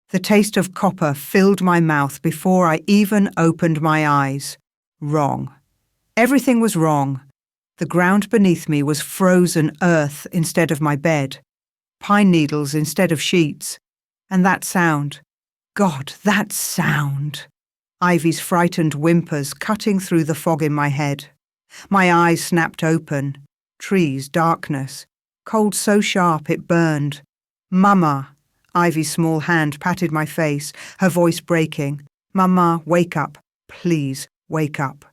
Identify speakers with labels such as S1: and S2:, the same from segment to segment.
S1: The taste of copper filled my mouth before I even opened my eyes. Wrong. Everything was wrong. The ground beneath me was frozen earth instead of my bed, pine needles instead of sheets. And that sound. God, that sound. Ivy's frightened whimpers cutting through the fog in my head. My eyes snapped open. Trees, darkness. Cold so sharp it burned. Mama. Ivy's small hand patted my face, her voice breaking. Mama, wake up. Please, wake up.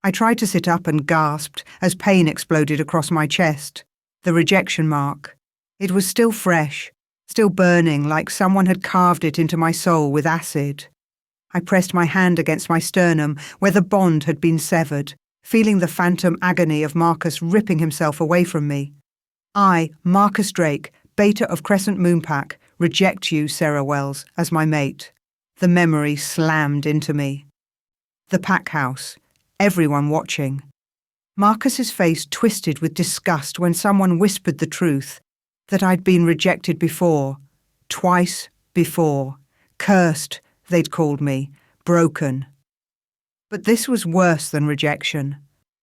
S1: I tried to sit up and gasped as pain exploded across my chest. The rejection mark. It was still fresh, still burning like someone had carved it into my soul with acid. I pressed my hand against my sternum where the bond had been severed, feeling the phantom agony of Marcus ripping himself away from me. I, Marcus Drake, beta of Crescent Moonpack, reject you, Sarah Wells, as my mate. The memory slammed into me. The pack house. Everyone watching. Marcus's face twisted with disgust when someone whispered the truth, that I'd been rejected before, twice before. Cursed, they'd called me, broken. But this was worse than rejection.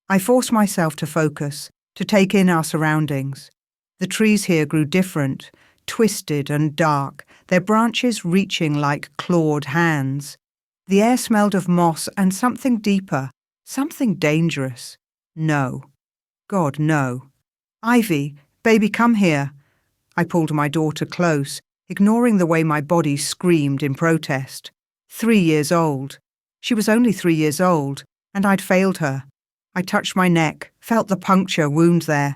S1: I forced myself to focus, to take in our surroundings. The trees here grew different, twisted and dark, their branches reaching like clawed hands. The air smelled of moss and something deeper, something dangerous. No. God, no. Ivy, baby, come here. I pulled my daughter close, ignoring the way my body screamed in protest. 3 years old. She was only 3 years old, and I'd failed her. I touched my neck, felt the puncture wound there.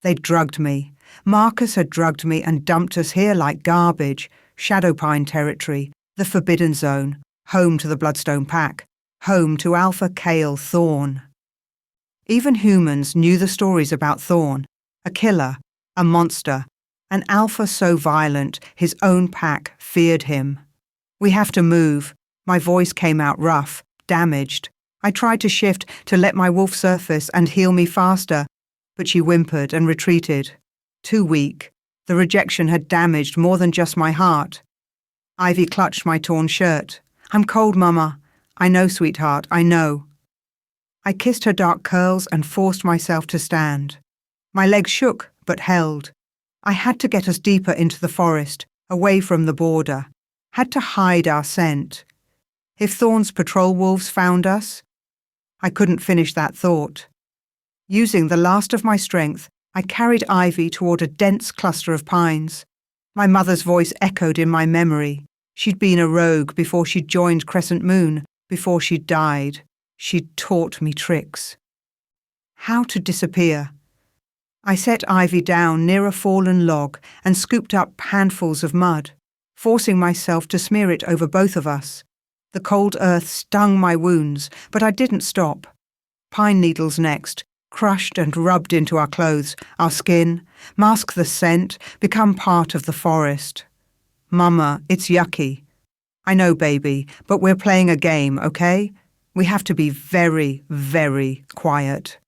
S1: They'd drugged me. Marcus had drugged me and dumped us here like garbage. Shadowpine territory, the Forbidden Zone, home to the Bloodstone Pack, home to Alpha Kale Thorn. Even humans knew the stories about Thorn, a killer, a monster, an alpha so violent his own pack feared him. We have to move. My voice came out rough, damaged. I tried to shift to let my wolf surface and heal me faster, but she whimpered and retreated. Too weak. The rejection had damaged more than just my heart. Ivy clutched my torn shirt. I'm cold, Mama. I know, sweetheart, I know. I kissed her dark curls and forced myself to stand. My legs shook, but held. I had to get us deeper into the forest, away from the border. Had to hide our scent. If Thorn's patrol wolves found us? I couldn't finish that thought. Using the last of my strength, I carried Ivy toward a dense cluster of pines. My mother's voice echoed in my memory. She'd been a rogue before she'd joined Crescent Moon, before she'd died. She'd taught me tricks. How to disappear. I set Ivy down near a fallen log and scooped up handfuls of mud, forcing myself to smear it over both of us. The cold earth stung my wounds, but I didn't stop. Pine needles next, crushed and rubbed into our clothes, our skin, mask the scent, become part of the forest. Mama, it's yucky. I know, baby, but we're playing a game, okay? We have to be very, very quiet.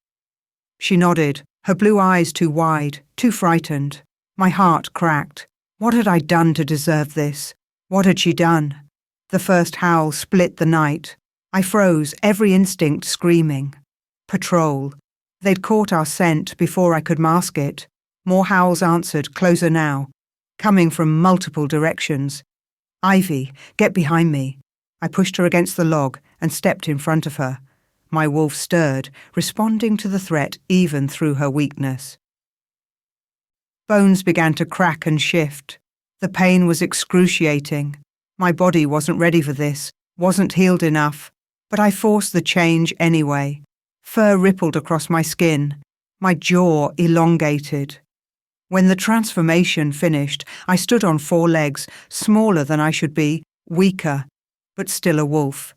S1: She nodded, her blue eyes too wide, too frightened. My heart cracked. What had I done to deserve this? What had she done? The first howl split the night. I froze, every instinct screaming. Patrol. They'd caught our scent before I could mask it. More howls answered, closer now, coming from multiple directions. Ivy, get behind me. I pushed her against the log and stepped in front of her. My wolf stirred, responding to the threat even through her weakness. Bones began to crack and shift. The pain was excruciating. My body wasn't ready for this, wasn't healed enough, but I forced the change anyway. Fur rippled across my skin. My jaw elongated. When the transformation finished, I stood on 4 legs, smaller than I should be, weaker, but still a wolf.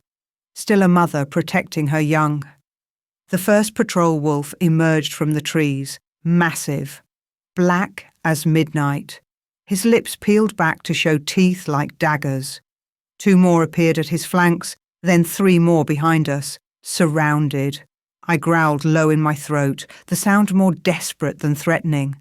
S1: Still a mother protecting her young. The first patrol wolf emerged from the trees, massive, black as midnight. His lips peeled back to show teeth like daggers. 2 more appeared at his flanks, then 3 more behind us, surrounded. I growled low in my throat, the sound more desperate than threatening.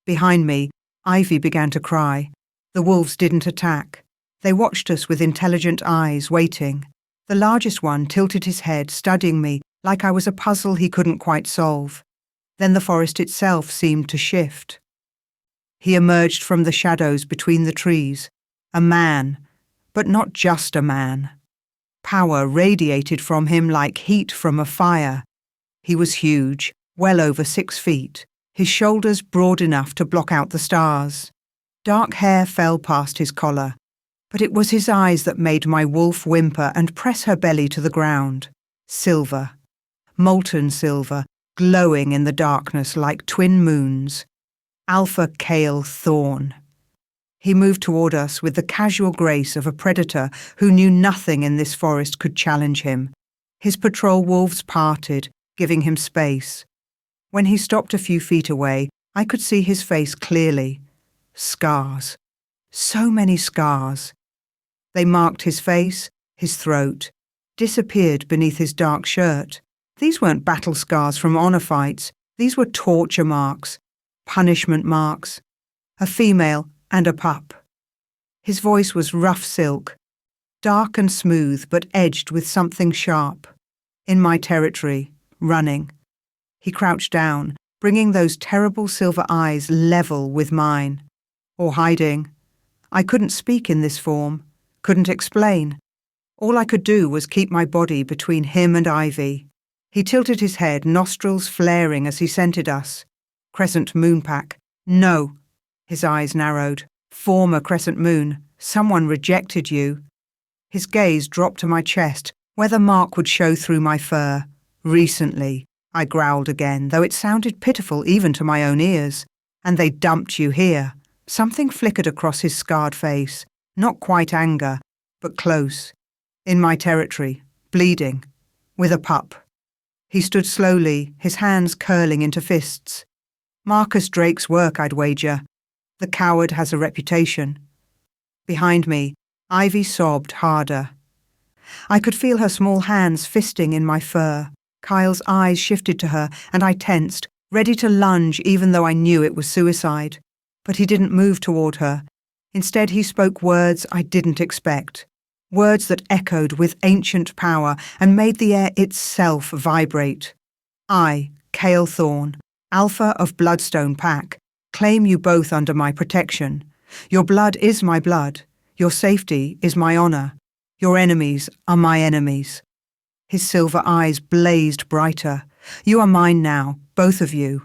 S1: Behind me, Ivy began to cry. The wolves didn't attack. They watched us with intelligent eyes, waiting. The largest one tilted his head, studying me like I was a puzzle he couldn't quite solve. Then the forest itself seemed to shift. He emerged from the shadows between the trees, a man, but not just a man. Power radiated from him like heat from a fire. He was huge, well over 6 feet, his shoulders broad enough to block out the stars. Dark hair fell past his collar, but it was his eyes that made my wolf whimper and press her belly to the ground. Silver, molten silver, glowing in the darkness like twin moons. Alpha Kale Thorn. He moved toward us with the casual grace of a predator who knew nothing in this forest could challenge him. His patrol wolves parted, giving him space. When he stopped a few feet away, I could see his face clearly. Scars. So many scars. They marked his face, his throat, disappeared beneath his dark shirt. These weren't battle scars from honor fights. These were torture marks, punishment marks. A female and a pup. His voice was rough silk, dark and smooth but edged with something sharp. In my territory, running. He crouched down, bringing those terrible silver eyes level with mine. Or hiding. I couldn't speak in this form, couldn't explain. All I could do was keep my body between him and Ivy. He tilted his head, nostrils flaring as he scented us. Crescent moon pack. No. His eyes narrowed. Former crescent moon. Someone rejected you. His gaze dropped to my chest, where the mark would show through my fur. Recently, I growled again, though it sounded pitiful even to my own ears. And they dumped you here. Something flickered across his scarred face. Not quite anger, but close. In my territory, bleeding. With a pup. He stood slowly, his hands curling into fists. Marcus Drake's work, I'd wager. The coward has a reputation. Behind me, Ivy sobbed harder. I could feel her small hands fisting in my fur. Kyle's eyes shifted to her, and I tensed, ready to lunge even though I knew it was suicide. But he didn't move toward her. Instead, he spoke words I didn't expect. Words that echoed with ancient power and made the air itself vibrate. I, Kale Thorn, Alpha of Bloodstone Pack, claim you both under my protection. Your blood is my blood. Your safety is my honor. Your enemies are my enemies. His silver eyes blazed brighter. You are mine now, both of you.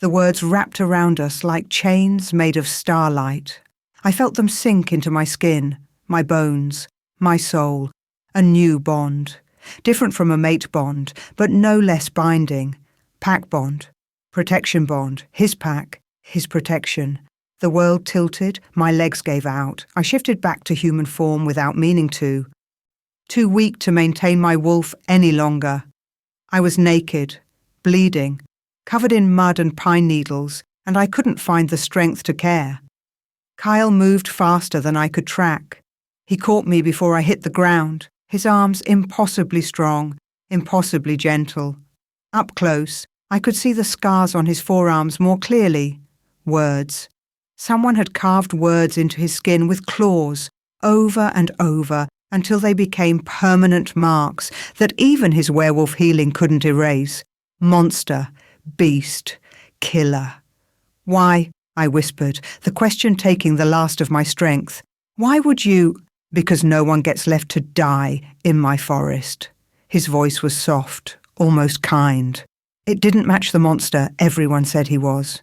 S1: The words wrapped around us like chains made of starlight. I felt them sink into my skin, my bones, my soul. A new bond. Different from a mate bond, but no less binding. Pack bond. Protection bond. His pack. His protection. The world tilted, my legs gave out. I shifted back to human form without meaning to. Too weak to maintain my wolf any longer. I was naked, bleeding, covered in mud and pine needles, and I couldn't find the strength to care. Kyle moved faster than I could track. He caught me before I hit the ground, his arms impossibly strong, impossibly gentle. Up close, I could see the scars on his forearms more clearly. Words. Someone had carved words into his skin with claws, over and over, until they became permanent marks that even his werewolf healing couldn't erase. Monster, beast, killer. Why? I whispered, the question taking the last of my strength. Why would you? Because no one gets left to die in my forest. His voice was soft, almost kind. It didn't match the monster everyone said he was.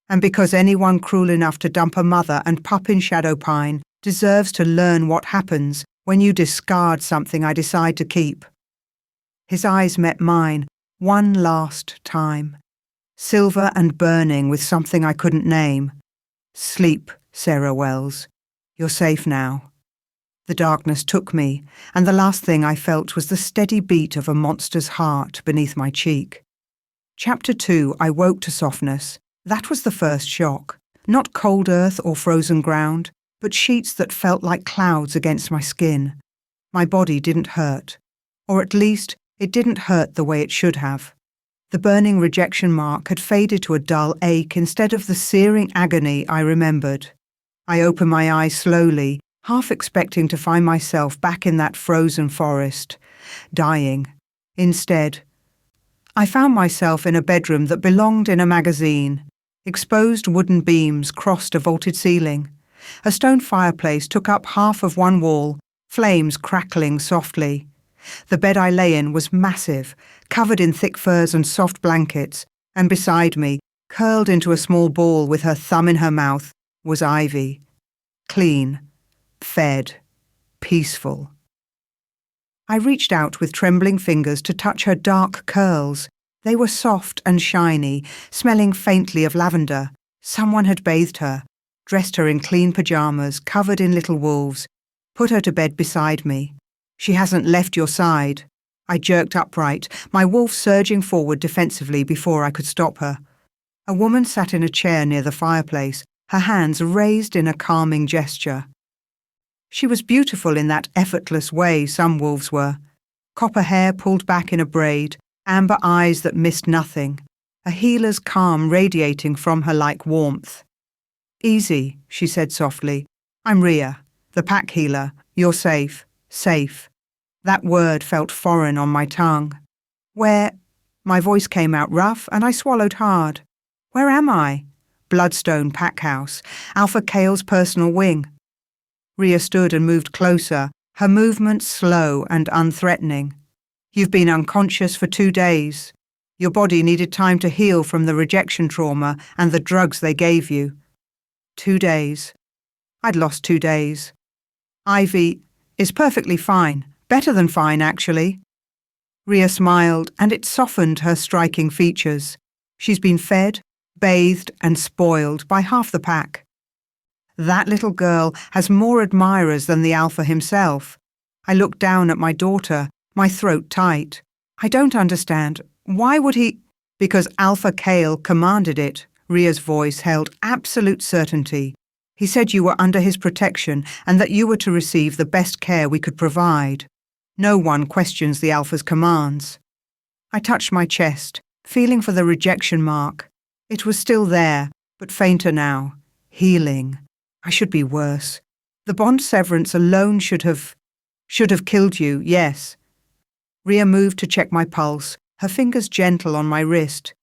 S1: And because anyone cruel enough to dump a mother and pup in Shadow Pine deserves to learn what happens when you discard something I decide to keep. His eyes met mine, one last time. Silver and burning with something I couldn't name. Sleep, Sarah Wells. You're safe now. The darkness took me, and the last thing I felt was the steady beat of a monster's heart beneath my cheek. Chapter 2, I woke to softness. That was the first shock. Not cold earth or frozen ground, but sheets that felt like clouds against my skin. My body didn't hurt. Or at least, it didn't hurt the way it should have. The burning rejection mark had faded to a dull ache instead of the searing agony I remembered. I opened my eyes slowly, half expecting to find myself back in that frozen forest, dying. Instead, I found myself in a bedroom that belonged in a magazine. Exposed wooden beams crossed a vaulted ceiling. A stone fireplace took up half of one wall, flames crackling softly. The bed I lay in was massive, covered in thick furs and soft blankets, and beside me, curled into a small ball with her thumb in her mouth, was Ivy. Clean, fed, peaceful. I reached out with trembling fingers to touch her dark curls. They were soft and shiny, smelling faintly of lavender. Someone had bathed her, dressed her in clean pajamas, covered in little wolves, put her to bed beside me. She hasn't left your side. I jerked upright, my wolf surging forward defensively before I could stop her. A woman sat in a chair near the fireplace, her hands raised in a calming gesture. She was beautiful in that effortless way some wolves were. Copper hair pulled back in a braid, amber eyes that missed nothing, a healer's calm radiating from her like warmth. "Easy," she said softly. "I'm Rhea, the pack healer. You're safe. Safe." That word felt foreign on my tongue. "Where—" My voice came out rough and I swallowed hard. "Where am I?" Bloodstone pack house, Alpha Kale's personal wing. Rhea stood and moved closer, her movements slow and unthreatening. "You've been unconscious for 2 days. Your body needed time to heal from the rejection trauma and the drugs they gave you." 2 days. I'd lost 2 days. "Ivy is perfectly fine. Better than fine, actually." Rhea smiled, and it softened her striking features. She's been fed, bathed, and spoiled by half the pack. That little girl has more admirers than the Alpha himself. I looked down at my daughter, my throat tight. "I don't understand. Why would he—" "Because Alpha Kale commanded it," Rhea's voice held absolute certainty. "He said you were under his protection and that you were to receive the best care we could provide. No one questions the Alpha's commands." I touched my chest, feeling for the rejection mark. It was still there, but fainter now. Healing. I should be worse. The bond severance alone should have killed you, yes. Rhea moved to check my pulse, her fingers gentle on my wrist.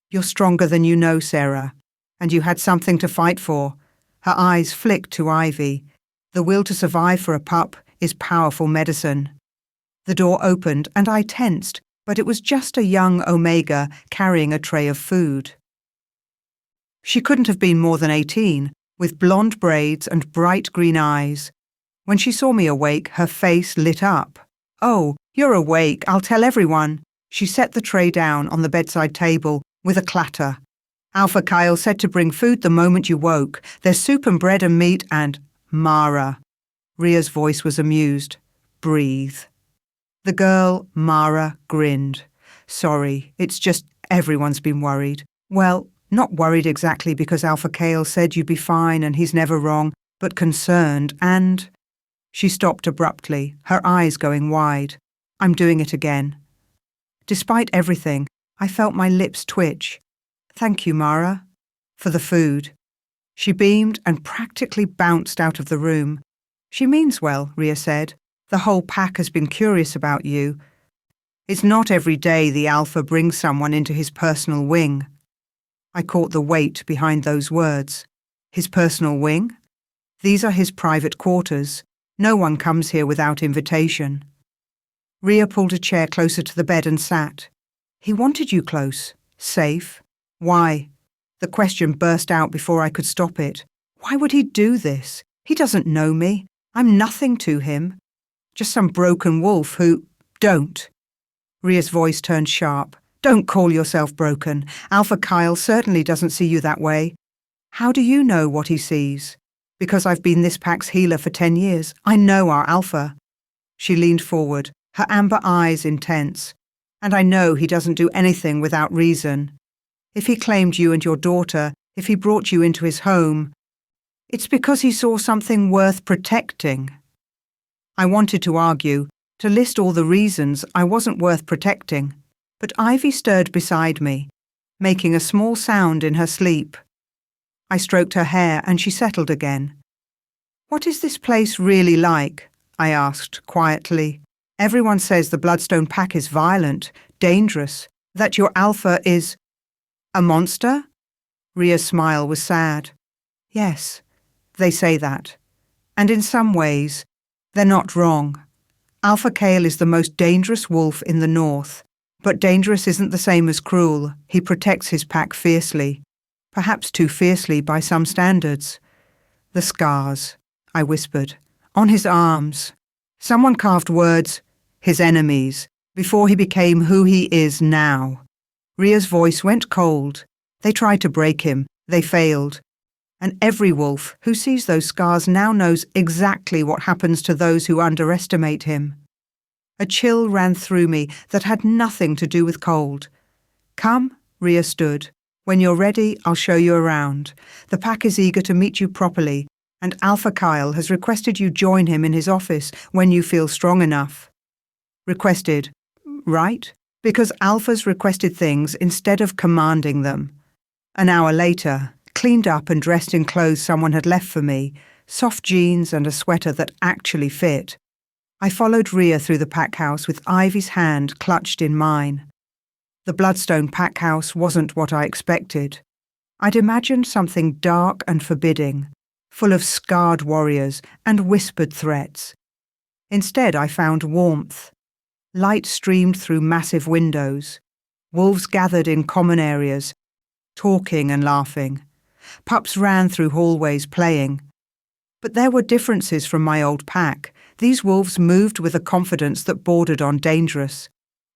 S1: "You're stronger than you know, Sarah. And you had something to fight for." Her eyes flicked to Ivy. The will to survive for a pup is powerful medicine. The door opened and I tensed, but it was just a young Omega carrying a tray of food. She couldn't have been more than 18, with blonde braids and bright green eyes. When she saw me awake, her face lit up. "Oh, you're awake, I'll tell everyone." She set the tray down on the bedside table with a clatter. "Alpha Kyle said to bring food the moment you woke. There's soup and bread and meat and—" "Mara." Rhea's voice was amused. "Breathe." The girl, Mara, grinned. "Sorry, it's just everyone's been worried. Well, not worried exactly because Alpha Kale said you'd be fine and he's never wrong, but concerned and—" She stopped abruptly, her eyes going wide. "I'm doing it again." Despite everything, I felt my lips twitch. "Thank you, Mara." "For the food." She beamed and practically bounced out of the room. "She means well," Rhea said. "The whole pack has been curious about you. It's not every day the Alpha brings someone into his personal wing." I caught the weight behind those words. His personal wing? These are his private quarters. No one comes here without invitation. Rhea pulled a chair closer to the bed and sat. "He wanted you close. Safe. Why?" The question burst out before I could stop it. "Why would he do this? He doesn't know me. I'm nothing to him. Just some broken wolf who—" "Don't." Rhea's voice turned sharp. "Don't call yourself broken. Alpha Kyle certainly doesn't see you that way. How do you know what he sees? Because I've been this pack's healer for 10 years. I know our Alpha." She leaned forward, her amber eyes intense. "And I know he doesn't do anything without reason. If he claimed you and your daughter, if he brought you into his home, it's because he saw something worth protecting." I wanted to argue, to list all the reasons I wasn't worth protecting, but Ivy stirred beside me, making a small sound in her sleep. I stroked her hair and she settled again. "What is this place really like?" I asked quietly. "Everyone says the Bloodstone Pack is violent, dangerous, that your alpha is a monster?" Ria's smile was sad. "Yes, they say that. And in some ways, they're not wrong. Alpha Kale is the most dangerous wolf in the north. But dangerous isn't the same as cruel. He protects his pack fiercely. Perhaps too fiercely by some standards. The scars," I whispered, "on his arms. Someone carved words, his enemies, before he became who he is now." Ria's voice went cold. "They tried to break him. They failed. And every wolf who sees those scars now knows exactly what happens to those who underestimate him." A chill ran through me that had nothing to do with cold. "Come," Ria stood. "When you're ready, I'll show you around. The pack is eager to meet you properly, and Alpha Kyle has requested you join him in his office when you feel strong enough." Requested, right? Because Alphas requested things instead of commanding them. An hour later, cleaned up and dressed in clothes someone had left for me, soft jeans and a sweater that actually fit, I followed Ria through the pack house with Ivy's hand clutched in mine. The Bloodstone pack house wasn't what I expected. I'd imagined something dark and forbidding, full of scarred warriors and whispered threats. Instead, I found warmth. Light streamed through massive windows. Wolves gathered in common areas, talking and laughing. Pups ran through hallways playing. But there were differences from my old pack. These wolves moved with a confidence that bordered on dangerous.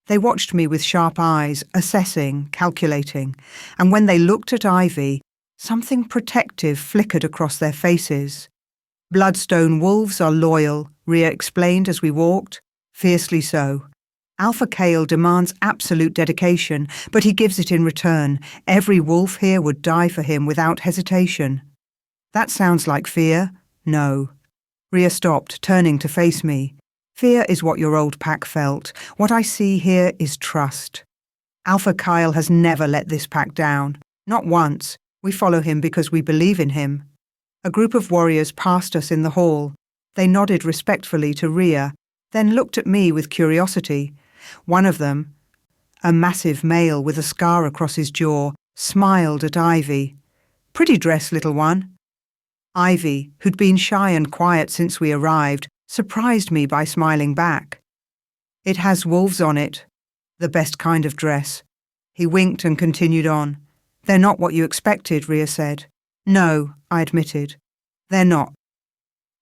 S1: They watched me with sharp eyes, assessing, calculating, and when they looked at Ivy, something protective flickered across their faces. "Bloodstone wolves are loyal," Ria explained as we walked. "Fiercely so. Alpha Kale demands absolute dedication, but he gives it in return. Every wolf here would die for him without hesitation." "That sounds like fear." "No." Ria stopped, turning to face me. "Fear is what your old pack felt. What I see here is trust. Alpha Kyle has never let this pack down. Not once. We follow him because we believe in him." A group of warriors passed us in the hall. They nodded respectfully to Ria, then looked at me with curiosity. One of them, a massive male with a scar across his jaw, smiled at Ivy. "Pretty dressed, little one." Ivy, who'd been shy and quiet since we arrived, surprised me by smiling back. "It has wolves on it. The best kind of dress." He winked and continued on. "They're not what you expected," Ria said. "No," I admitted. "They're not."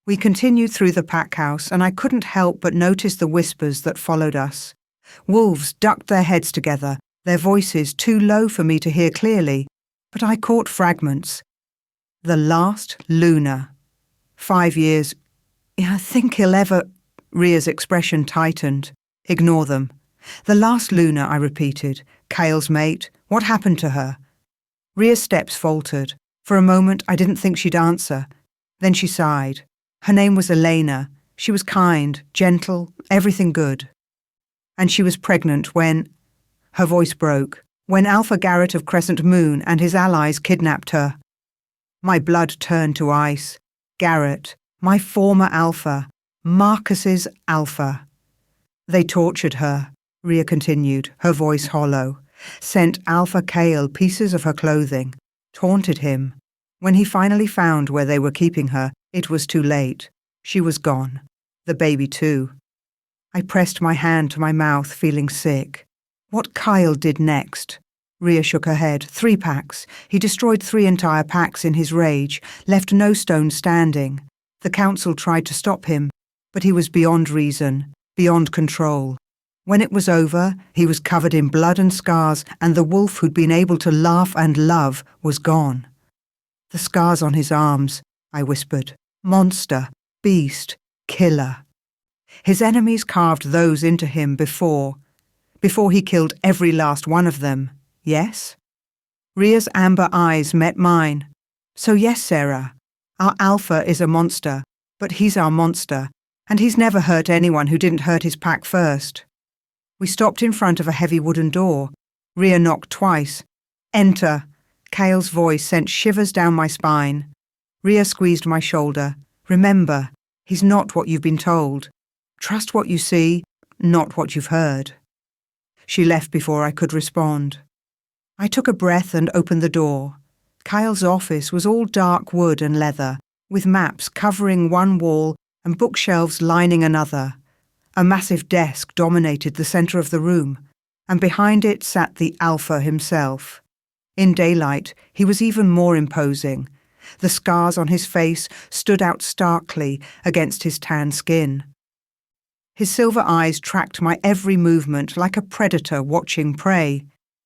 S1: We continued through the pack house, and I couldn't help but notice the whispers that followed us. Wolves ducked their heads together, their voices too low for me to hear clearly, but I caught fragments. "The last Luna. 5 years. I think he'll ever—" Ria's expression tightened. "Ignore them." "The last Luna," I repeated. "Kale's mate. What happened to her?" Ria's steps faltered. For a moment, I didn't think she'd answer. Then she sighed. "Her name was Elena. She was kind, gentle, everything good. And she was pregnant when—" Her voice broke. "When Alpha Garrett of Crescent Moon and his allies kidnapped her." My blood turned to ice. Garrett, my former Alpha, Marcus's Alpha. "They tortured her," Ria continued, her voice hollow. "Sent Alpha Kale pieces of her clothing. Taunted him. When he finally found where they were keeping her, it was too late. She was gone. The baby too." I pressed my hand to my mouth, feeling sick. What Kyle did next? Ria shook her head. 3 packs. He destroyed 3 entire packs in his rage, left no stone standing. The council tried to stop him, but he was beyond reason, beyond control. When it was over, he was covered in blood and scars, and the wolf who'd been able to laugh and love was gone. "The scars on his arms," I whispered. "Monster, beast, killer." His enemies carved those into him before he killed every last one of them. Yes? Ria's amber eyes met mine. "So yes, Sarah, our Alpha is a monster, but he's our monster, and he's never hurt anyone who didn't hurt his pack first." We stopped in front of a heavy wooden door. Ria knocked twice. "Enter." Kale's voice sent shivers down my spine. Ria squeezed my shoulder. Remember, he's not what you've been told. Trust what you see, not what you've heard." She left before I could respond. I took a breath and opened the door. Kyle's office was all dark wood and leather, with maps covering one wall and bookshelves lining another. A massive desk dominated the centre of the room, and behind it sat the Alpha himself. In daylight, he was even more imposing. The scars on his face stood out starkly against his tan skin. His silver eyes tracked my every movement like a predator watching prey.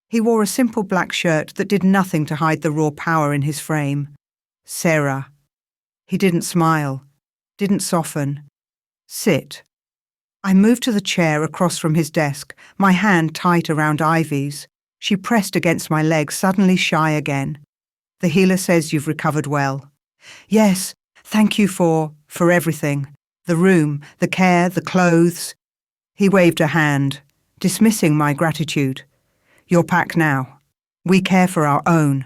S1: He wore a simple black shirt that did nothing to hide the raw power in his frame. Sarah. He didn't smile, didn't soften. Sit. I moved to the chair across from his desk, my hand tight around Ivy's. She pressed against my leg, suddenly shy again. "The healer says you've recovered well." "Yes, thank you for everything. The room, the care, the clothes." He waved a hand, dismissing my gratitude. "You're packed now. We care for our own."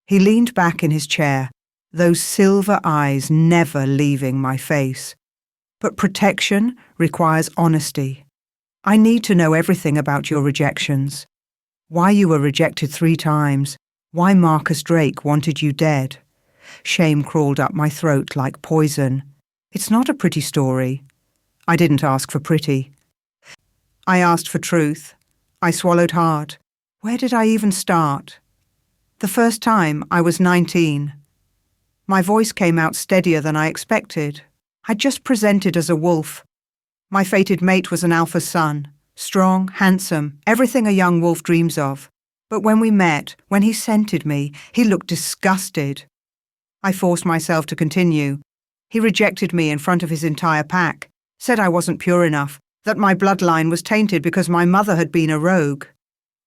S1: He leaned back in his chair, those silver eyes never leaving my face. "But protection requires honesty. I need to know everything about your rejections. Why you were rejected 3 times, why Marcus Drake wanted you dead." Shame crawled up my throat like poison. It's not a pretty story. I didn't ask for pretty. I asked for truth. I swallowed hard. Where did I even start? The first time I was 19. My voice came out steadier than I expected. I'd just presented as a wolf. My fated mate was an alpha son, strong, handsome, everything a young wolf dreams of. But when we met, when he scented me, he looked disgusted. I forced myself to continue. He rejected me in front of his entire pack, said I wasn't pure enough, that my bloodline was tainted because my mother had been a rogue.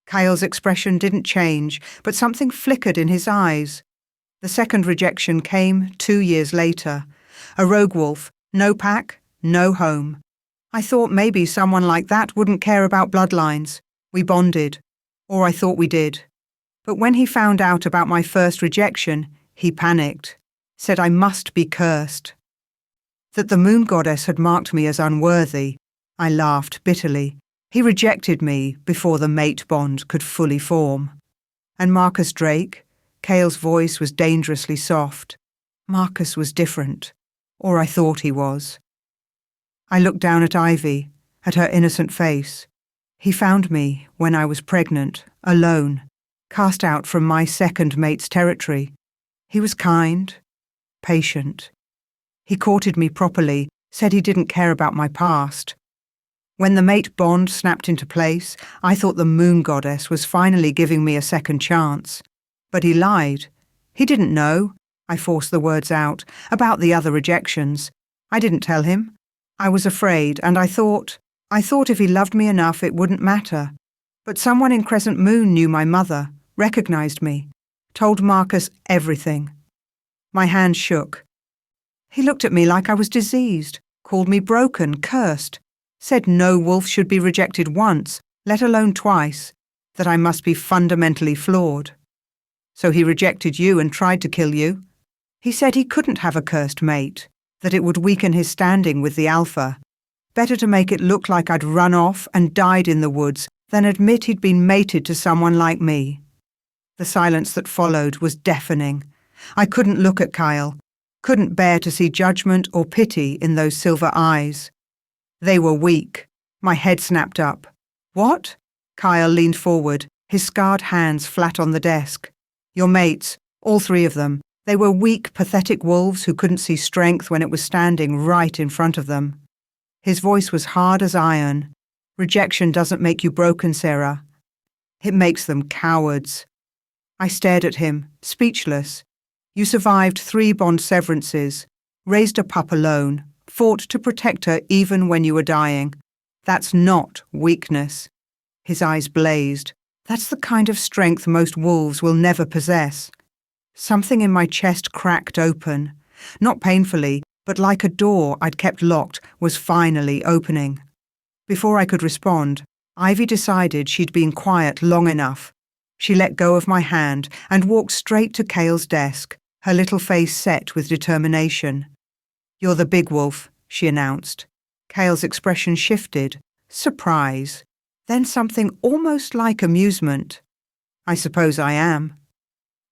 S1: Kyle's expression didn't change, but something flickered in his eyes. The second rejection came 2 years later. A rogue wolf, no pack, no home. I thought maybe someone like that wouldn't care about bloodlines. We bonded, or I thought we did. But when he found out about my first rejection, he panicked, said I must be cursed. That the moon goddess had marked me as unworthy. I laughed bitterly. He rejected me before the mate bond could fully form. And Marcus Drake? Cale's voice was dangerously soft. Marcus was different, or I thought he was. I looked down at Ivy, at her innocent face. He found me when I was pregnant, alone, cast out from my second mate's territory. He was kind, patient. He courted me properly, said he didn't care about my past. When the mate bond snapped into place, I thought the moon goddess was finally giving me a second chance. But he lied. He didn't know, I forced the words out, about the other rejections. I didn't tell him. I was afraid, and I thought if he loved me enough it wouldn't matter. But someone in Crescent Moon knew my mother, recognized me, told Marcus everything. My hand shook. He looked at me like I was diseased, called me broken, cursed, said no wolf should be rejected once, let alone twice, that I must be fundamentally flawed. So he rejected you and tried to kill you. He said he couldn't have a cursed mate, that it would weaken his standing with the alpha. Better to make it look like I'd run off and died in the woods than admit he'd been mated to someone like me. The silence that followed was deafening. I couldn't look at Kyle, couldn't bear to see judgment or pity in those silver eyes. They were weak. My head snapped up. What? Kyle leaned forward, his scarred hands flat on the desk. Your mates, all 3 of them, they were weak, pathetic wolves who couldn't see strength when it was standing right in front of them. His voice was hard as iron. Rejection doesn't make you broken, Sarah. It makes them cowards. I stared at him, speechless. You survived 3 bond severances, raised a pup alone, fought to protect her even when you were dying. That's not weakness. His eyes blazed. That's the kind of strength most wolves will never possess. Something in my chest cracked open. Not painfully, but like a door I'd kept locked was finally opening. Before I could respond, Ivy decided she'd been quiet long enough. She let go of my hand and walked straight to Cale's desk, her little face set with determination. "You're the big wolf," she announced. Cale's expression shifted. Surprise. Then something almost like amusement. "I suppose I am."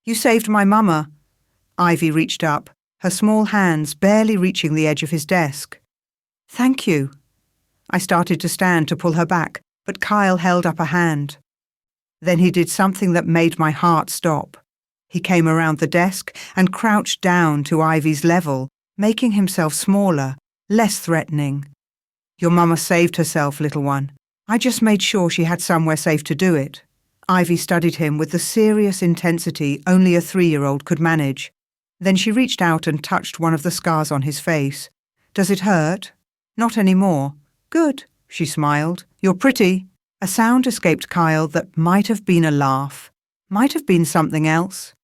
S1: "You saved my mama." Ivy reached up, her small hands barely reaching the edge of his desk. "Thank you." I started to stand to pull her back, but Kyle held up a hand. Then he did something that made my heart stop. He came around the desk and crouched down to Ivy's level, making himself smaller, less threatening. "Your mama saved herself, little one. I just made sure she had somewhere safe to do it." Ivy studied him with the serious intensity only a 3-year-old could manage. Then she reached out and touched one of the scars on his face. "Does it hurt?" "Not anymore." "Good," she smiled. "You're pretty." A sound escaped Kyle that might have been a laugh, might have been something else.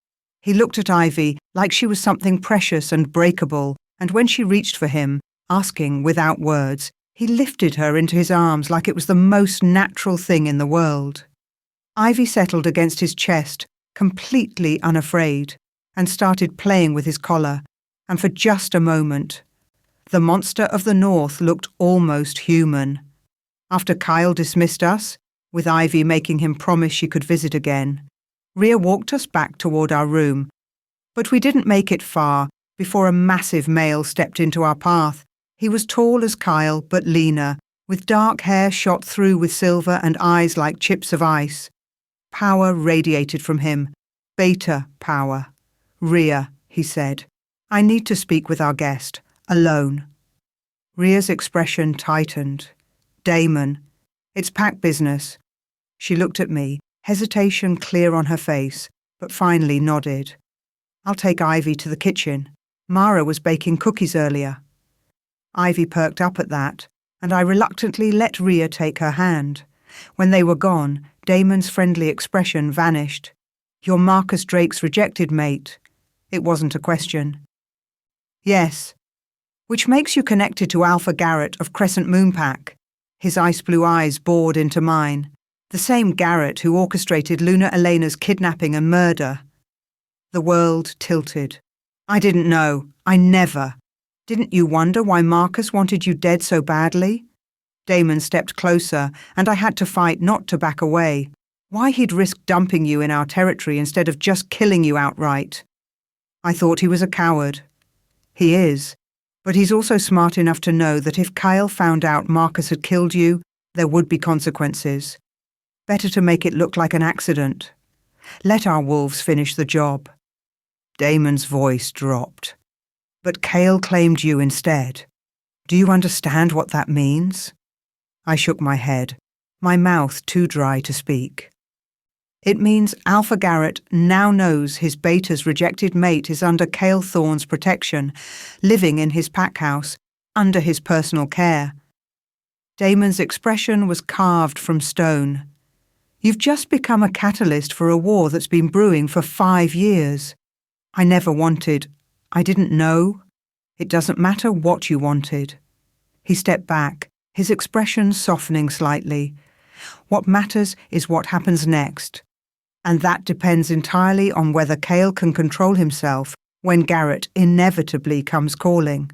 S1: He looked at Ivy like she was something precious and breakable, and when she reached for him, asking without words, he lifted her into his arms like it was the most natural thing in the world. Ivy settled against his chest, completely unafraid, and started playing with his collar, and for just a moment, the monster of the north looked almost human. After Kyle dismissed us, with Ivy making him promise she could visit again, Rhea walked us back toward our room. But we didn't make it far before a massive male stepped into our path. He was tall as Kyle, but leaner, with dark hair shot through with silver and eyes like chips of ice. Power radiated from him. Beta power. "Rhea," he said, "I need to speak with our guest, alone." Rhea's expression tightened. "Damon, it's pack business." She looked at me, hesitation clear on her face, but finally nodded. "I'll take Ivy to the kitchen. Mara was baking cookies earlier." Ivy perked up at that, and I reluctantly let Rhea take her hand. When they were gone, Damon's friendly expression vanished. "You're Marcus Drake's rejected mate." It wasn't a question. "Yes." "Which makes you connected to Alpha Garrett of Crescent Moon Pack." His ice blue eyes bored into mine. "The same Garrett who orchestrated Luna Elena's kidnapping and murder." The world tilted. "I didn't know. I never. Didn't you wonder why Marcus wanted you dead so badly?" Damon stepped closer, and I had to fight not to back away. Why he'd risk dumping you in our territory instead of just killing you outright. I thought he was a coward. He is, but he's also smart enough to know that if Kyle found out Marcus had killed you, there would be consequences. Better to make it look like an accident. Let our wolves finish the job. Damon's voice dropped. "But Cale claimed you instead. Do you understand what that means?" I shook my head, my mouth too dry to speak. "It means Alpha Garrett now knows his beta's rejected mate is under Cale Thorne's protection, living in his pack house, under his personal care." Damon's expression was carved from stone. "You've just become a catalyst for a war that's been brewing for 5 years. I never wanted. I didn't know. It doesn't matter what you wanted." He stepped back, his expression softening slightly. "What matters is what happens next. And that depends entirely on whether Cale can control himself when Garrett inevitably comes calling."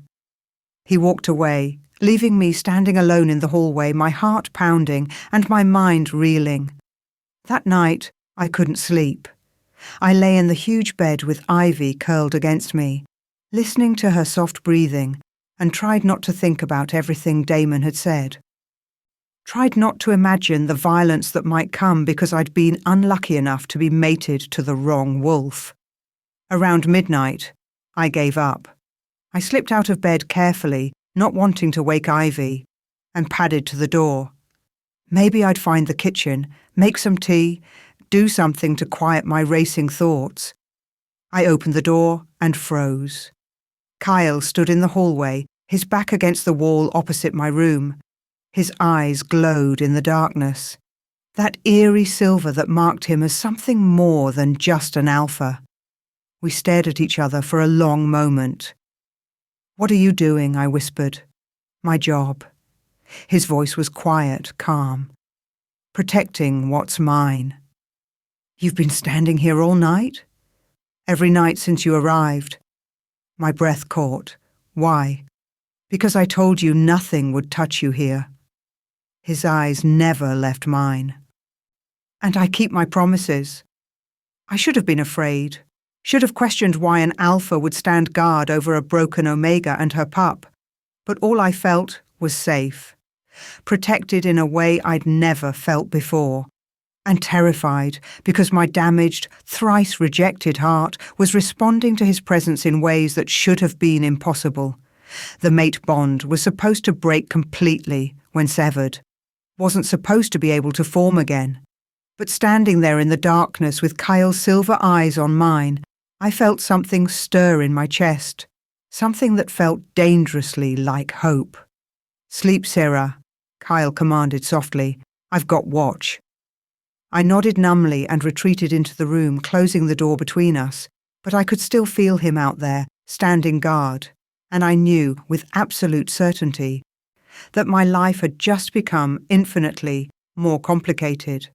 S1: He walked away, leaving me standing alone in the hallway, my heart pounding and my mind reeling. That night, I couldn't sleep. I lay in the huge bed with Ivy curled against me, listening to her soft breathing, and tried not to think about everything Damon had said. Tried not to imagine the violence that might come because I'd been unlucky enough to be mated to the wrong wolf. Around midnight, I gave up. I slipped out of bed carefully, not wanting to wake Ivy, and padded to the door. Maybe I'd find the kitchen, make some tea, do something to quiet my racing thoughts. I opened the door and froze. Kyle stood in the hallway, his back against the wall opposite my room. His eyes glowed in the darkness. That eerie silver that marked him as something more than just an alpha. We stared at each other for a long moment. "What are you doing?" I whispered. "My job." His voice was quiet, calm. "Protecting what's mine." "You've been standing here all night?" "Every night since you arrived." My breath caught. "Why?" Because I told you nothing would touch you here. His eyes never left mine. And I keep my promises. I should have been afraid, should have questioned why an alpha would stand guard over a broken Omega and her pup, but all I felt was safe, protected in a way I'd never felt before, and terrified because my damaged, thrice-rejected heart was responding to his presence in ways that should have been impossible. The mate bond was supposed to break completely when severed, wasn't supposed to be able to form again. But standing there in the darkness with Kyle's silver eyes on mine, I felt something stir in my chest, something that felt dangerously like hope. "Sleep, Sarah," Kyle commanded softly. "I've got watch." I nodded numbly and retreated into the room, closing the door between us, but I could still feel him out there, standing guard, and I knew with absolute certainty that my life had just become infinitely more complicated.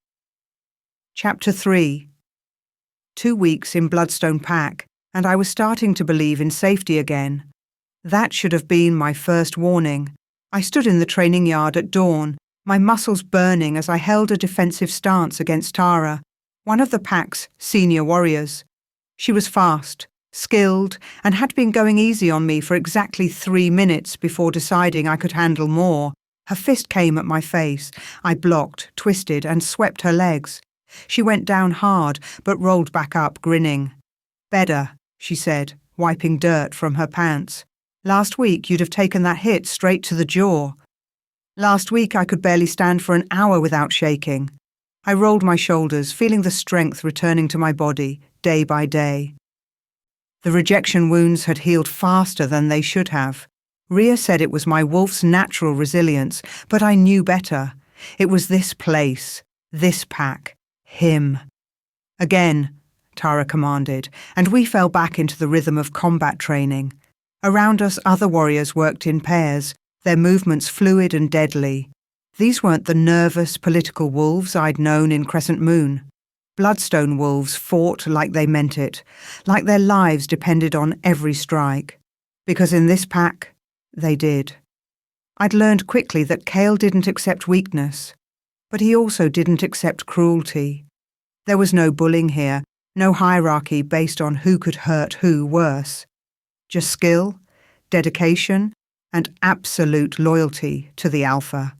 S1: Chapter 3. 2 weeks in Bloodstone Pack, and I was starting to believe in safety again. That should have been my first warning. I stood in the training yard at dawn, my muscles burning as I held a defensive stance against Tara, one of the Pack's senior warriors. She was fast, skilled, and had been going easy on me for exactly 3 minutes before deciding I could handle more. Her fist came at my face. I blocked, twisted, and swept her legs. She went down hard, but rolled back up, grinning. "Better," she said, wiping dirt from her pants. "Last week you'd have taken that hit straight to the jaw." Last week I could barely stand for an hour without shaking. I rolled my shoulders, feeling the strength returning to my body, day by day. The rejection wounds had healed faster than they should have. Rhea said it was my wolf's natural resilience, but I knew better. It was this place, this pack. Him. "Again," Tara commanded, and we fell back into the rhythm of combat training. Around us other warriors worked in pairs, their movements fluid and deadly. These weren't the nervous, political wolves I'd known in Crescent Moon. Bloodstone wolves fought like they meant it, like their lives depended on every strike. Because in this pack, they did. I'd learned quickly that Kale didn't accept weakness, but he also didn't accept cruelty. There was no bullying here, no hierarchy based on who could hurt who worse. Just skill, dedication, and absolute loyalty to the alpha.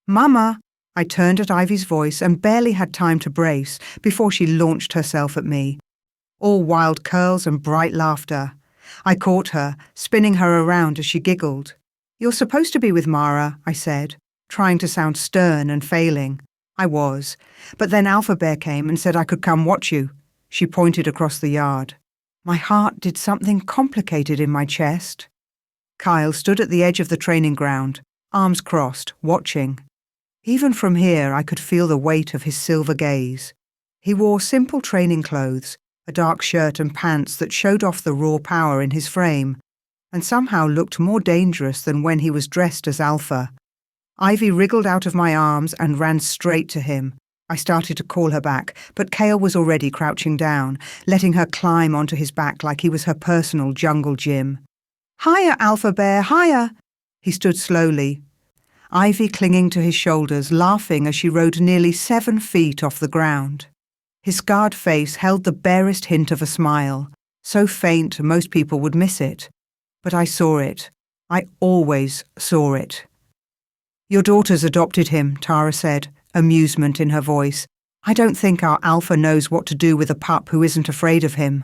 S1: "Mama!" I turned at Ivy's voice and barely had time to brace before she launched herself at me. All wild curls and bright laughter. I caught her, spinning her around as she giggled. "You're supposed to be with Mara," I said, trying to sound stern and failing. I was, but then Alpha Bear came and said I could come watch you. She pointed across the yard. My heart did something complicated in my chest. Kyle stood at the edge of the training ground, arms crossed, watching. Even from here I could feel the weight of his silver gaze. He wore simple training clothes, a dark shirt and pants that showed off the raw power in his frame, and somehow looked more dangerous than when he was dressed as Alpha. Ivy wriggled out of my arms and ran straight to him. I started to call her back, but Kale was already crouching down, letting her climb onto his back like he was her personal jungle gym. "Higher, Alpha Bear, higher!" He stood slowly, Ivy clinging to his shoulders, laughing as she rode nearly 7 feet off the ground. His scarred face held the barest hint of a smile, so faint most people would miss it. But I saw it. I always saw it. "Your daughter's adopted him," Tara said, amusement in her voice. "I don't think our alpha knows what to do with a pup who isn't afraid of him."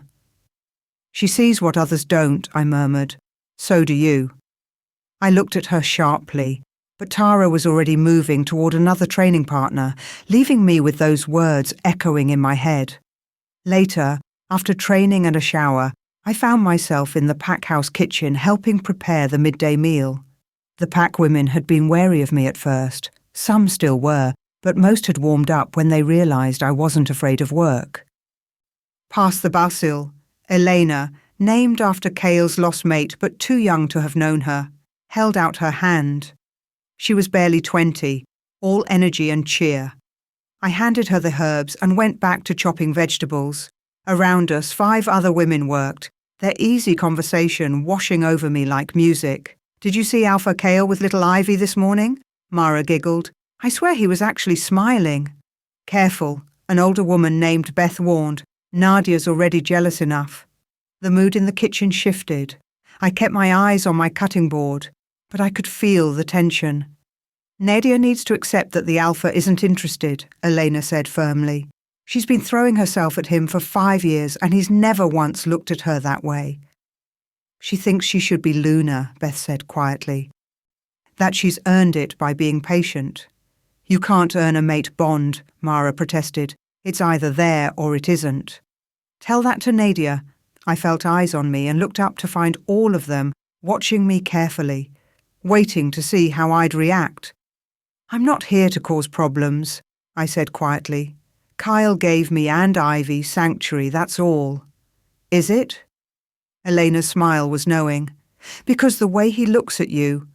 S1: "She sees what others don't," I murmured. "So do you." I looked at her sharply, but Tara was already moving toward another training partner, leaving me with those words echoing in my head. Later, after training and a shower, I found myself in the pack house kitchen helping prepare the midday meal. The pack women had been wary of me at first. Some still were, but most had warmed up when they realized I wasn't afraid of work. Past the basil, Elena, named after Kale's lost mate but too young to have known her, held out her hand. She was barely 20, all energy and cheer. I handed her the herbs and went back to chopping vegetables. Around us, 5 other women worked, their easy conversation washing over me like music. Did you see Alpha Kale with little Ivy this morning? Mara giggled. I swear he was actually smiling. Careful, an older woman named Beth warned. Nadia's already jealous enough. The mood in the kitchen shifted. I kept my eyes on my cutting board, but I could feel the tension. Nadia needs to accept that the Alpha isn't interested, Elena said firmly. She's been throwing herself at him for 5 years and he's never once looked at her that way. She thinks she should be Luna, Beth said quietly. That she's earned it by being patient. You can't earn a mate bond, Mara protested. It's either there or it isn't. Tell that to Nadia. I felt eyes on me and looked up to find all of them watching me carefully, waiting to see how I'd react. I'm not here to cause problems, I said quietly. Kyle gave me and Ivy sanctuary, that's all. Is it? Elena's smile was knowing. Because the way he looks at you,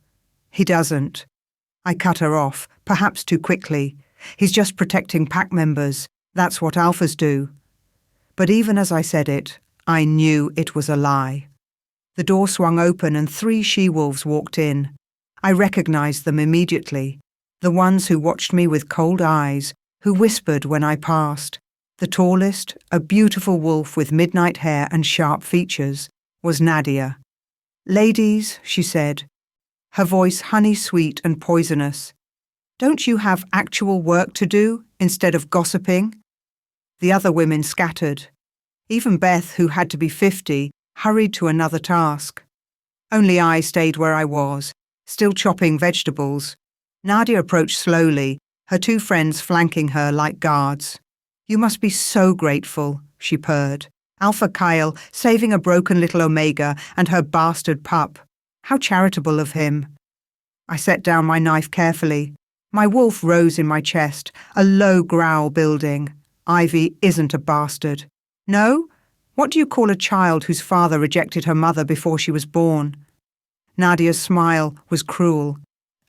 S1: he doesn't. I cut her off, perhaps too quickly. He's just protecting pack members. That's what alphas do. But even as I said it, I knew it was a lie. The door swung open and 3 she-wolves walked in. I recognized them immediately. The ones who watched me with cold eyes, who whispered when I passed. The tallest, a beautiful wolf with midnight hair and sharp features, was Nadia. Ladies, she said, her voice honey-sweet and poisonous. Don't you have actual work to do instead of gossiping? The other women scattered. Even Beth, who had to be 50, hurried to another task. Only I stayed where I was, still chopping vegetables. Nadia approached slowly, her 2 friends flanking her like guards. You must be so grateful, she purred. Alpha Kyle saving a broken little Omega and her bastard pup. How charitable of him. I set down my knife carefully. My wolf rose in my chest, a low growl building. Ivy isn't a bastard. No? What do you call a child whose father rejected her mother before she was born? Nadia's smile was cruel.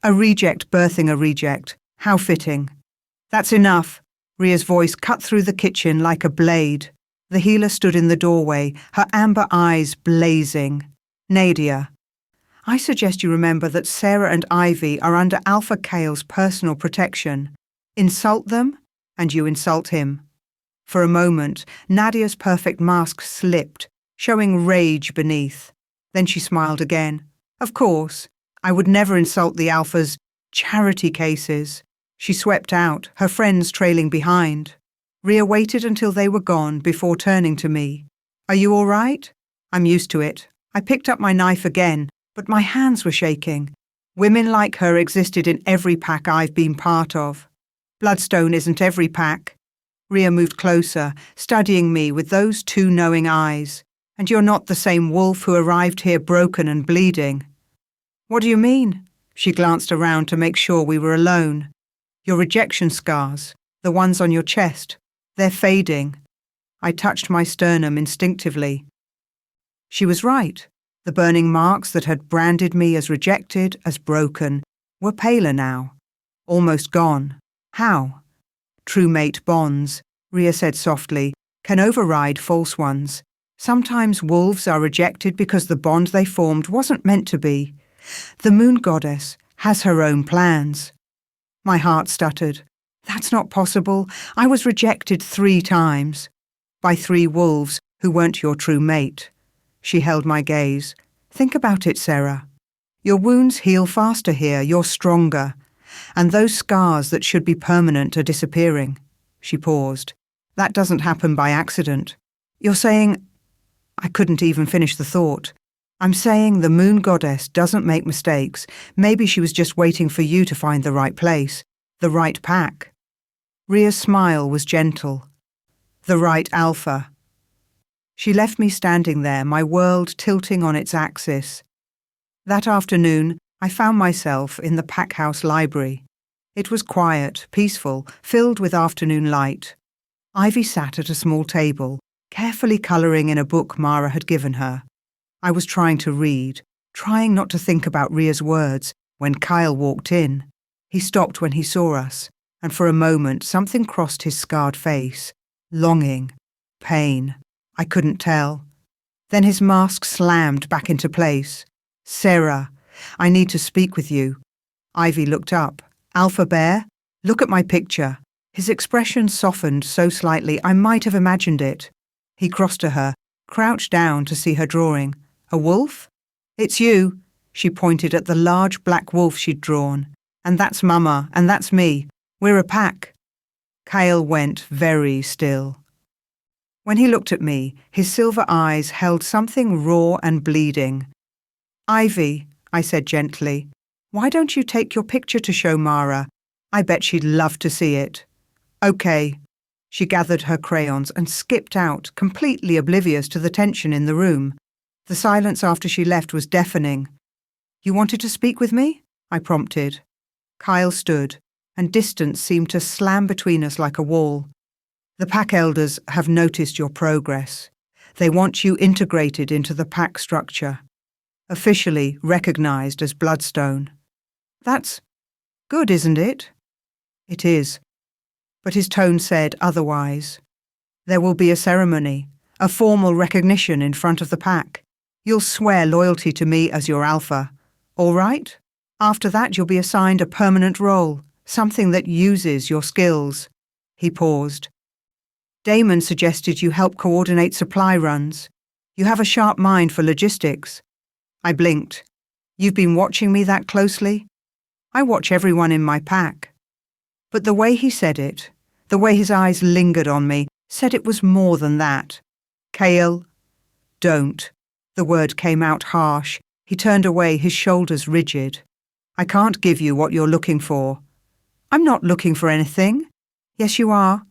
S1: A reject birthing a reject. How fitting. That's enough. Ria's voice cut through the kitchen like a blade. The healer stood in the doorway, her amber eyes blazing. Nadia, I suggest you remember that Sarah and Ivy are under Alpha Kale's personal protection. Insult them, and you insult him. For a moment, Nadia's perfect mask slipped, showing rage beneath. Then she smiled again. Of course, I would never insult the Alpha's charity cases. She swept out, her friends trailing behind. Ria waited until they were gone before turning to me. Are you all right? I'm used to it. I picked up my knife again, but my hands were shaking. Women like her existed in every pack I've been part of. Bloodstone isn't every pack. Ria moved closer, studying me with those 2 knowing eyes. And you're not the same wolf who arrived here broken and bleeding. What do you mean? She glanced around to make sure we were alone. Your rejection scars, the ones on your chest, they're fading. I touched my sternum instinctively. She was right. The burning marks that had branded me as rejected, as broken, were paler now. Almost gone. How? True mate bonds, Ria said softly, can override false ones. Sometimes wolves are rejected because the bond they formed wasn't meant to be. The moon goddess has her own plans. My heart stuttered. That's not possible. I was rejected 3 times. By 3 wolves who weren't your true mate. She held my gaze. Think about it, Sarah. Your wounds heal faster here, you're stronger. And those scars that should be permanent are disappearing. She paused. That doesn't happen by accident. You're saying... I couldn't even finish the thought. I'm saying the moon goddess doesn't make mistakes. Maybe she was just waiting for you to find the right place, the right pack. Ria's smile was gentle. The right alpha. She left me standing there, my world tilting on its axis. That afternoon, I found myself in the packhouse library. It was quiet, peaceful, filled with afternoon light. Ivy sat at a small table, carefully colouring in a book Mara had given her. I was trying to read, trying not to think about Ria's words, when Kyle walked in. He stopped when he saw us, and for a moment something crossed his scarred face. Longing, pain, I couldn't tell. Then his mask slammed back into place. Sarah, I need to speak with you." Ivy looked up. "Alpha Bear? Look at my picture." His expression softened so slightly I might have imagined it. He crossed to her, crouched down to see her drawing. "A wolf?" "It's you." She pointed at the large black wolf she'd drawn. "And that's Mama, and that's me. We're a pack." Cale went very still. When he looked at me, his silver eyes held something raw and bleeding. "Ivy," I said gently, "why don't you take your picture to show Mara? I bet she'd love to see it." "Okay." She gathered her crayons and skipped out, completely oblivious to the tension in the room. The silence after she left was deafening. "You wanted to speak with me?" I prompted. Kyle stood, and distance seemed to slam between us like a wall. "The pack elders have noticed your progress. They want you integrated into the pack structure, officially recognized as Bloodstone." "That's good, isn't it?" "It is." But his tone said otherwise. "There will be a ceremony, a formal recognition in front of the pack. You'll swear loyalty to me as your alpha. All right? After that you'll be assigned a permanent role, something that uses your skills." He paused. "Damon suggested you help coordinate supply runs. You have a sharp mind for logistics." I blinked. "You've been watching me that closely?" "I watch everyone in my pack." But the way he said it, the way his eyes lingered on me, said it was more than that. "Cale, don't." The word came out harsh. He turned away, his shoulders rigid. "I can't give you what you're looking for." "I'm not looking for anything." "Yes, you are."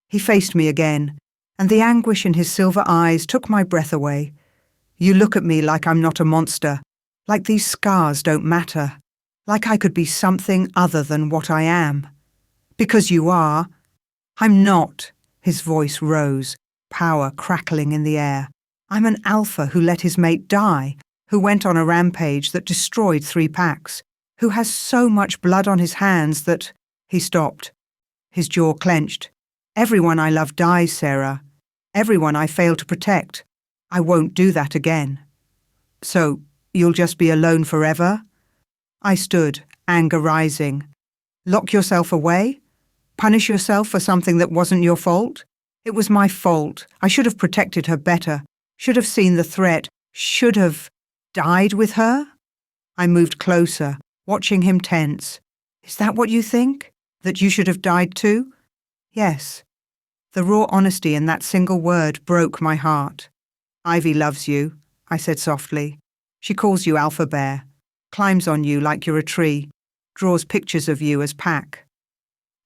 S1: He faced me again, and the anguish in his silver eyes took my breath away. "You look at me like I'm not a monster, like these scars don't matter, like I could be something other than what I am. Because you are." "I'm not." His voice rose, power crackling in the air. "I'm an alpha who let his mate die, who went on a rampage that destroyed 3 packs, who has so much blood on his hands that—" He stopped. His jaw clenched. "Everyone I love dies, Sarah. Everyone I fail to protect. I won't do that again." "So, you'll just be alone forever?" I stood, anger rising. "Lock yourself away? Punish yourself for something that wasn't your fault? It was my fault. I should have protected her better, should have seen the threat, should have died with her?" I moved closer, watching him tense. "Is that what you think? That you should have died too?" "Yes." The raw honesty in that single word broke my heart. "Ivy loves you," I said softly. "She calls you Alpha Bear, climbs on you like you're a tree, draws pictures of you as pack."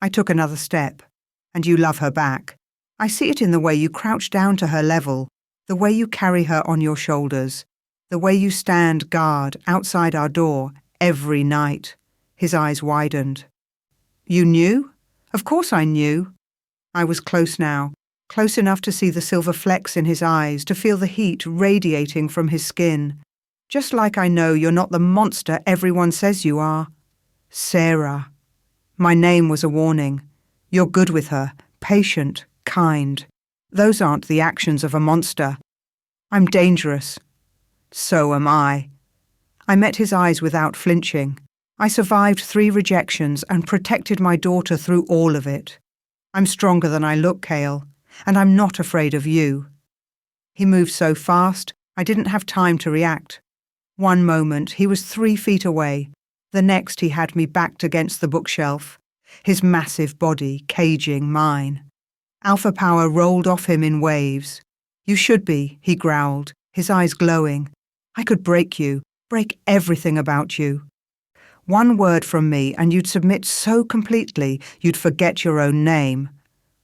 S1: I took another step. "And you love her back. I see it in the way you crouch down to her level, the way you carry her on your shoulders, the way you stand guard outside our door every night." His eyes widened. "You knew?" "Of course I knew." I was close now, close enough to see the silver flecks in his eyes, to feel the heat radiating from his skin. "Just like I know you're not the monster everyone says you are." "Sarah." My name was a warning. "You're good with her, patient, kind. Those aren't the actions of a monster." "I'm dangerous." "So am I." I met his eyes without flinching. I survived 3 rejections and protected my daughter through all of it. "I'm stronger than I look, Cale, and I'm not afraid of you." He moved so fast, I didn't have time to react. One moment, he was 3 feet away. The next, he had me backed against the bookshelf, his massive body caging mine. Alpha power rolled off him in waves. "You should be," he growled, his eyes glowing. "I could break you, break everything about you. One word from me and you'd submit so completely you'd forget your own name.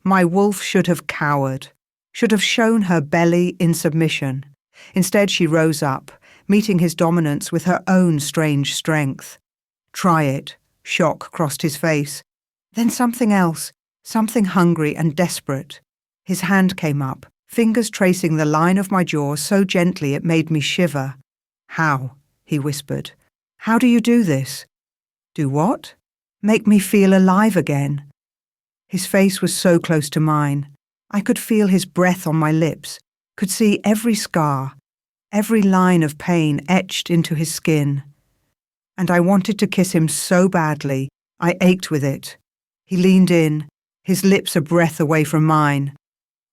S1: My wolf should have cowered, should have shown her belly in submission. Instead she rose up, meeting his dominance with her own strange strength. "Try it." Shock crossed his face. Then something else, something hungry and desperate. His hand came up, fingers tracing the line of my jaw so gently it made me shiver. "How?" he whispered. "How do you do this?" "Do what?" "Make me feel alive again." His face was so close to mine. I could feel his breath on my lips, could see every scar, every line of pain etched into his skin. and I wanted to kiss him so badly. I ached with it. He leaned in, his lips a breath away from mine,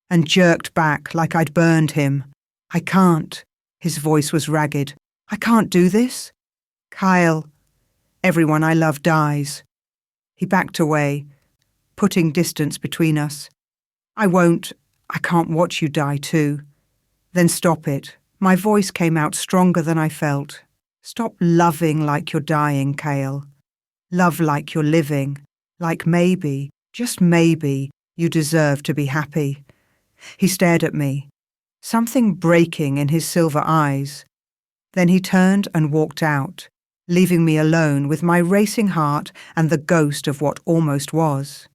S1: and jerked back like I'd burned him. I can't. His voice was ragged. I can't do this. Kyle, everyone I love dies. He backed away, putting distance between us. I can't watch you die too. Then stop it. My voice came out stronger than I felt. Stop loving like you're dying, Kale. Love like you're living. Like maybe, just maybe, you deserve to be happy. He stared at me, something breaking in his silver eyes. Then he turned and walked out, leaving me alone with my racing heart and the ghost of what almost was.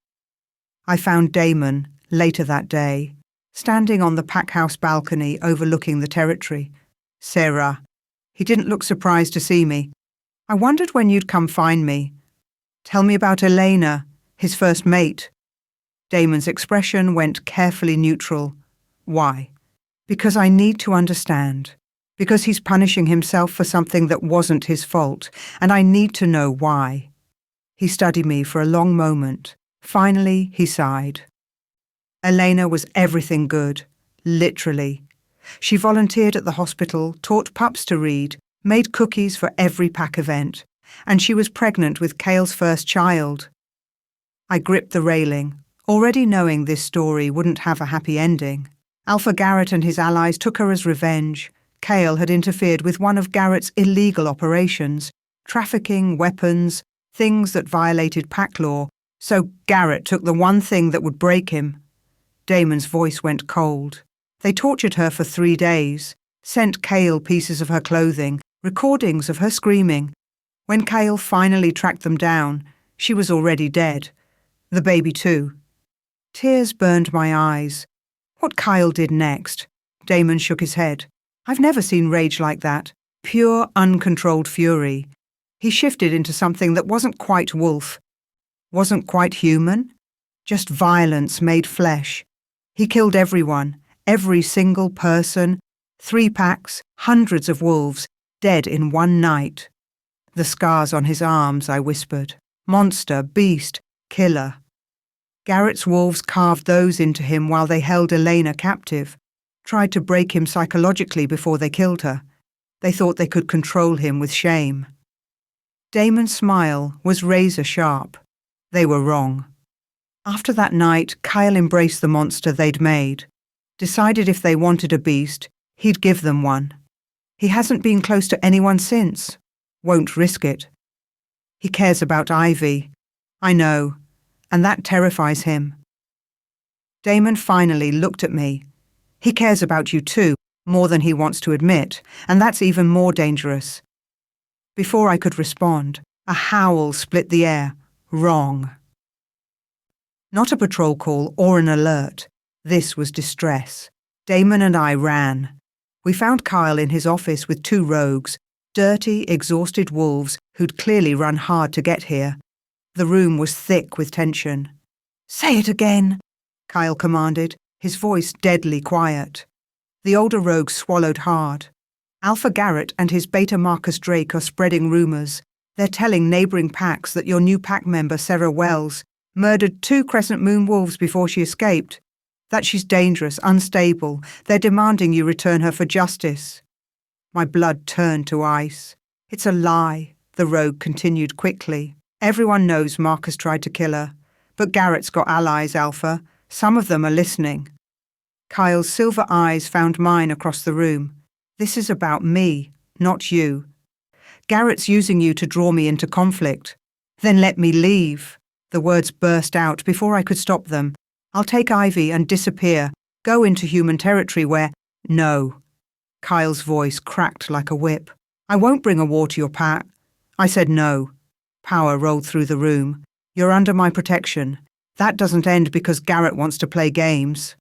S1: I found Damon, later that day, standing on the packhouse balcony overlooking the territory. Sarah. He didn't look surprised to see me. I wondered when you'd come find me. Tell me about Elena, his first mate. Damon's expression went carefully neutral. Why? Because I need to understand. Because he's punishing himself for something that wasn't his fault, and I need to know why. He studied me for a long moment. Finally, he sighed. Elena was everything good, literally. She volunteered at the hospital, taught pups to read, made cookies for every pack event, and she was pregnant with Cale's first child. I gripped the railing, already knowing this story wouldn't have a happy ending. Alpha Garrett and his allies took her as revenge. Cale had interfered with one of Garrett's illegal operations, trafficking weapons, things that violated pack law, so Garrett took the one thing that would break him. Damon's voice went cold. They tortured her for 3 days, sent Cale pieces of her clothing, recordings of her screaming. When Cale finally tracked them down, she was already dead. The baby too. Tears burned my eyes. What Kyle did next? Damon shook his head. I've never seen rage like that. Pure, uncontrolled fury. He shifted into something that wasn't quite wolf. Wasn't quite human. Just violence made flesh. He killed everyone, every single person. 3 packs, hundreds of wolves, dead in one night. The scars on his arms, I whispered. Monster, beast, killer. Garrett's wolves carved those into him while they held Elena captive, tried to break him psychologically before they killed her. They thought they could control him with shame. Damon's smile was razor sharp. They were wrong. After that night, Kyle embraced the monster they'd made, decided if they wanted a beast, he'd give them one. He hasn't been close to anyone since. Won't risk it. He cares about Ivy. I know. And that terrifies him. Damon finally looked at me. He cares about you too, more than he wants to admit, and that's even more dangerous. Before I could respond, a howl split the air. Wrong. Not a patrol call or an alert. This was distress. Damon and I ran. We found Kyle in his office with 2 rogues, dirty, exhausted wolves who'd clearly run hard to get here. The room was thick with tension. Say it again, Kyle commanded, his voice deadly quiet. The older rogue swallowed hard. Alpha Garrett and his beta Marcus Drake are spreading rumours. They're telling neighbouring packs that your new pack member, Sarah Wells, murdered 2 Crescent Moon wolves before she escaped. That she's dangerous, unstable. They're demanding you return her for justice. My blood turned to ice. It's a lie, the rogue continued quickly. Everyone knows Marcus tried to kill her, but Garrett's got allies, Alpha. Some of them are listening. Kyle's silver eyes found mine across the room. This is about me, not you. Garrett's using you to draw me into conflict. Then let me leave. The words burst out before I could stop them. I'll take Ivy and disappear, go into human territory where— No. Kyle's voice cracked like a whip. I won't bring a war to your pack. I said no. Power rolled through the room. You're under my protection. That doesn't end because Garrett wants to play games.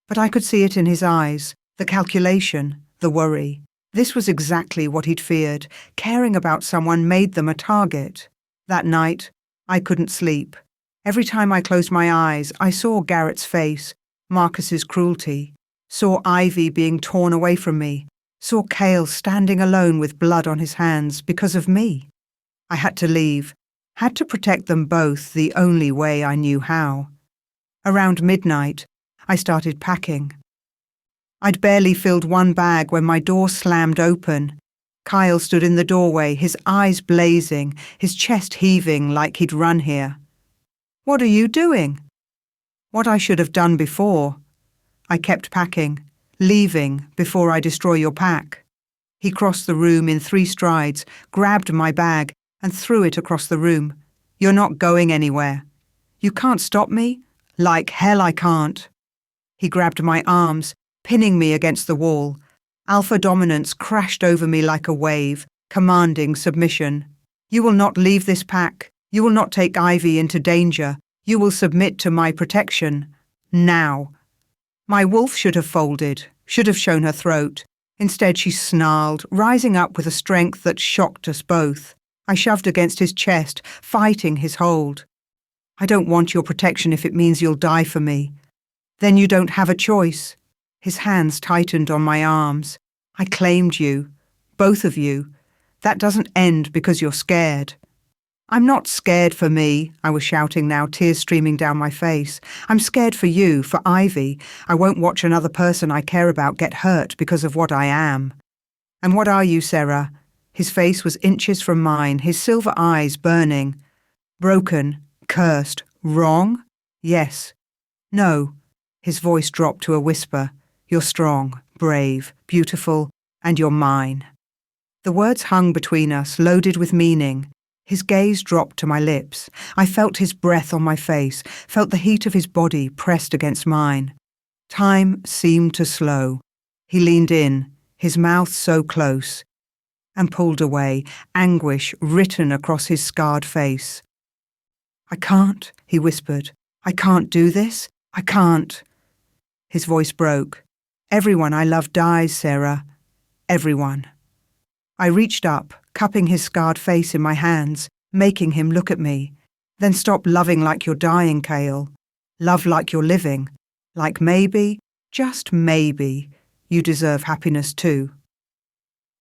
S1: But I could see it in his eyes, the calculation, the worry. This was exactly what he'd feared. Caring about someone made them a target. That night, I couldn't sleep. Every time I closed my eyes, I saw Garrett's face, Marcus's cruelty, saw Ivy being torn away from me, saw Cale standing alone with blood on his hands because of me. I had to leave, had to protect them both the only way I knew how. Around midnight, I started packing. I'd barely filled one bag when my door slammed open. Kyle stood in the doorway, his eyes blazing, his chest heaving like he'd run here. "What are you doing?" What I should have done before. I kept packing, leaving before I destroy your pack. He crossed the room in 3 strides, grabbed my bag, and threw it across the room. "You're not going anywhere." "You can't stop me?" "Like hell I can't." He grabbed my arms, pinning me against the wall. Alpha dominance crashed over me like a wave, commanding submission. "You will not leave this pack. You will not take Ivy into danger. You will submit to my protection. Now." My wolf should have folded, should have shown her throat. Instead she snarled, rising up with a strength that shocked us both. I shoved against his chest, fighting his hold. "I don't want your protection if it means you'll die for me." "Then you don't have a choice." His hands tightened on my arms. "I claimed you. Both of you. That doesn't end because you're scared." "I'm not scared for me," I was shouting now, tears streaming down my face. "I'm scared for you, for Ivy. I won't watch another person I care about get hurt because of what I am." "And what are you, Sarah?" His face was inches from mine, his silver eyes burning. "Broken, cursed, wrong?" "Yes." "No." His voice dropped to a whisper. "You're strong, brave, beautiful, and you're mine." The words hung between us, loaded with meaning. His gaze dropped to my lips. I felt his breath on my face, felt the heat of his body pressed against mine. Time seemed to slow. He leaned in, his mouth so close, and pulled away, anguish written across his scarred face. "I can't," he whispered. "I can't do this. I can't." His voice broke. "Everyone I love dies, Sarah. Everyone." I reached up, cupping his scarred face in my hands, making him look at me. "Then stop loving like you're dying, Cale. Love like you're living. Like maybe, just maybe, you deserve happiness too."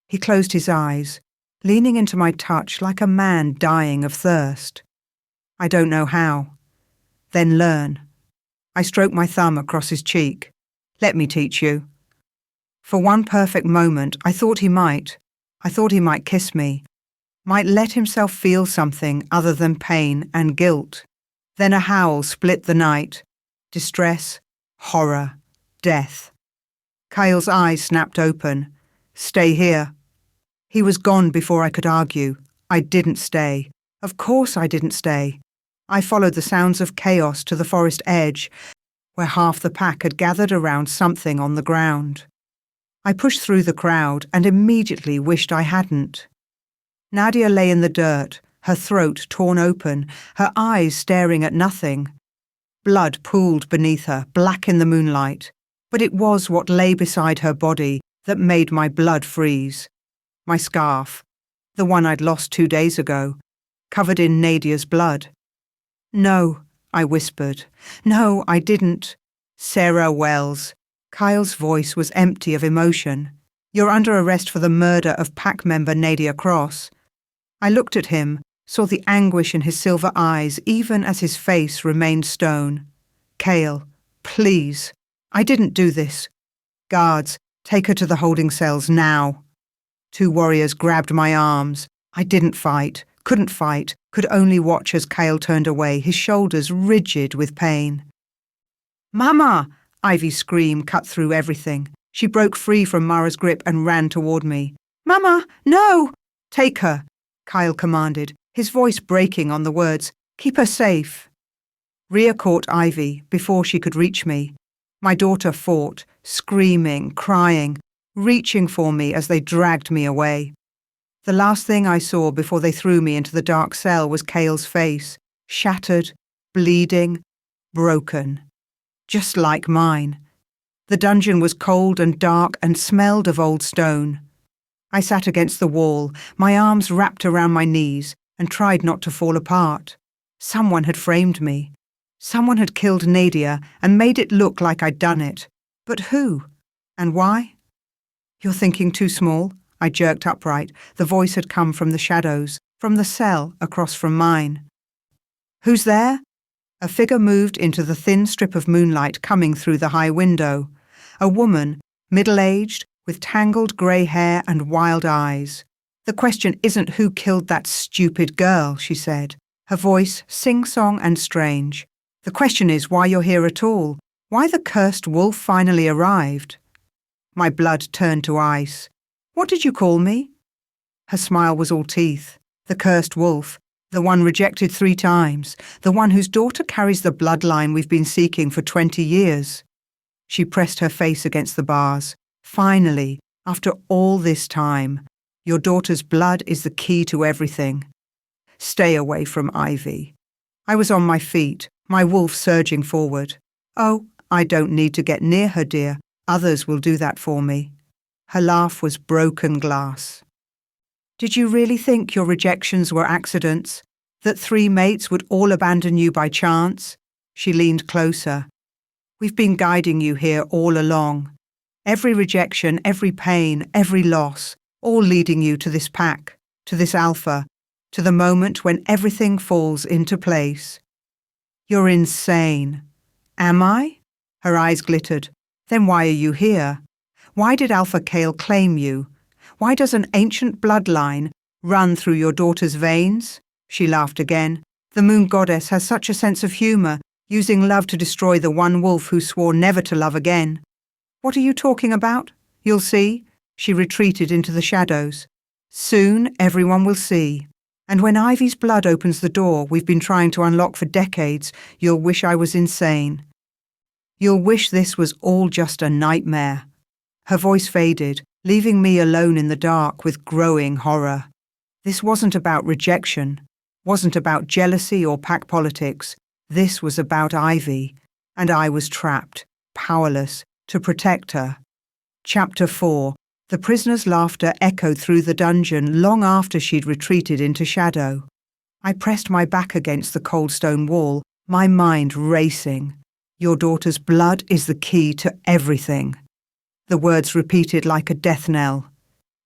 S1: He closed his eyes, leaning into my touch like a man dying of thirst. "I don't know how." "Then learn." I stroked my thumb across his cheek. "Let me teach you." For one perfect moment, I thought he might. I thought he might kiss me, might let himself feel something other than pain and guilt. Then a howl split the night. Distress, horror, death. Cale's eyes snapped open. "Stay here." He was gone before I could argue. I didn't stay. Of course I didn't stay. I followed the sounds of chaos to the forest edge, where half the pack had gathered around something on the ground. I pushed through the crowd and immediately wished I hadn't. Nadia lay in the dirt, her throat torn open, her eyes staring at nothing. Blood pooled beneath her, black in the moonlight, but it was what lay beside her body that made my blood freeze. My scarf, the one I'd lost 2 days ago, covered in Nadia's blood. "No," I whispered. "No, I didn't." "Sarah Wells." Kyle's voice was empty of emotion. "You're under arrest for the murder of pack member Nadia Cross." I looked at him, saw the anguish in his silver eyes even as his face remained stone. "Cale, please. I didn't do this." "Guards, take her to the holding cells now." 2 warriors grabbed my arms. I didn't fight, couldn't fight, could only watch as Cale turned away, his shoulders rigid with pain. "Mama!" Ivy's scream cut through everything. She broke free from Mara's grip and ran toward me. "Mama, no!" "Take her," Kyle commanded, his voice breaking on the words, "Keep her safe." Rhea caught Ivy before she could reach me. My daughter fought, screaming, crying, reaching for me as they dragged me away. The last thing I saw before they threw me into the dark cell was Cale's face, shattered, bleeding, broken. Just like mine. The dungeon was cold and dark and smelled of old stone. I sat against the wall, my arms wrapped around my knees, and tried not to fall apart. Someone had framed me. Someone had killed Nadia and made it look like I'd done it. But who? And why? "You're thinking too small." I jerked upright. The voice had come from the shadows, from the cell across from mine. "Who's there?" A figure moved into the thin strip of moonlight coming through the high window. A woman, middle-aged, with tangled grey hair and wild eyes. "The question isn't who killed that stupid girl," she said, her voice sing-song and strange. "The question is why you're here at all, why the cursed wolf finally arrived." My blood turned to ice. "What did you call me?" Her smile was all teeth. "The cursed wolf, the one rejected 3 times, the one whose daughter carries the bloodline we've been seeking for 20 years. She pressed her face against the bars. "Finally, after all this time, your daughter's blood is the key to everything. Stay away from Ivy." I was on my feet, my wolf surging forward. "Oh, I don't need to get near her, dear. Others will do that for me." Her laugh was broken glass. "Did you really think your rejections were accidents? That 3 mates would all abandon you by chance?" She leaned closer. "We've been guiding you here all along. Every rejection, every pain, every loss, all leading you to this pack, to this alpha, to the moment when everything falls into place." "You're insane." "Am I?" Her eyes glittered. "Then why are you here? Why did Alpha Kale claim you? Why does an ancient bloodline run through your daughter's veins?" She laughed again. "The moon goddess has such a sense of humour, using love to destroy the one wolf who swore never to love again." "What are you talking about?" "You'll see." She retreated into the shadows. "Soon everyone will see. And when Ivy's blood opens the door we've been trying to unlock for decades, you'll wish I was insane. You'll wish this was all just a nightmare." Her voice faded, leaving me alone in the dark with growing horror. This wasn't about rejection, wasn't about jealousy or pack politics. This was about Ivy, and I was trapped, powerless, to protect her. Chapter 4. The prisoner's laughter echoed through the dungeon long after she'd retreated into shadow. I pressed my back against the cold stone wall, my mind racing. "Your daughter's blood is the key to everything." The words repeated like a death knell.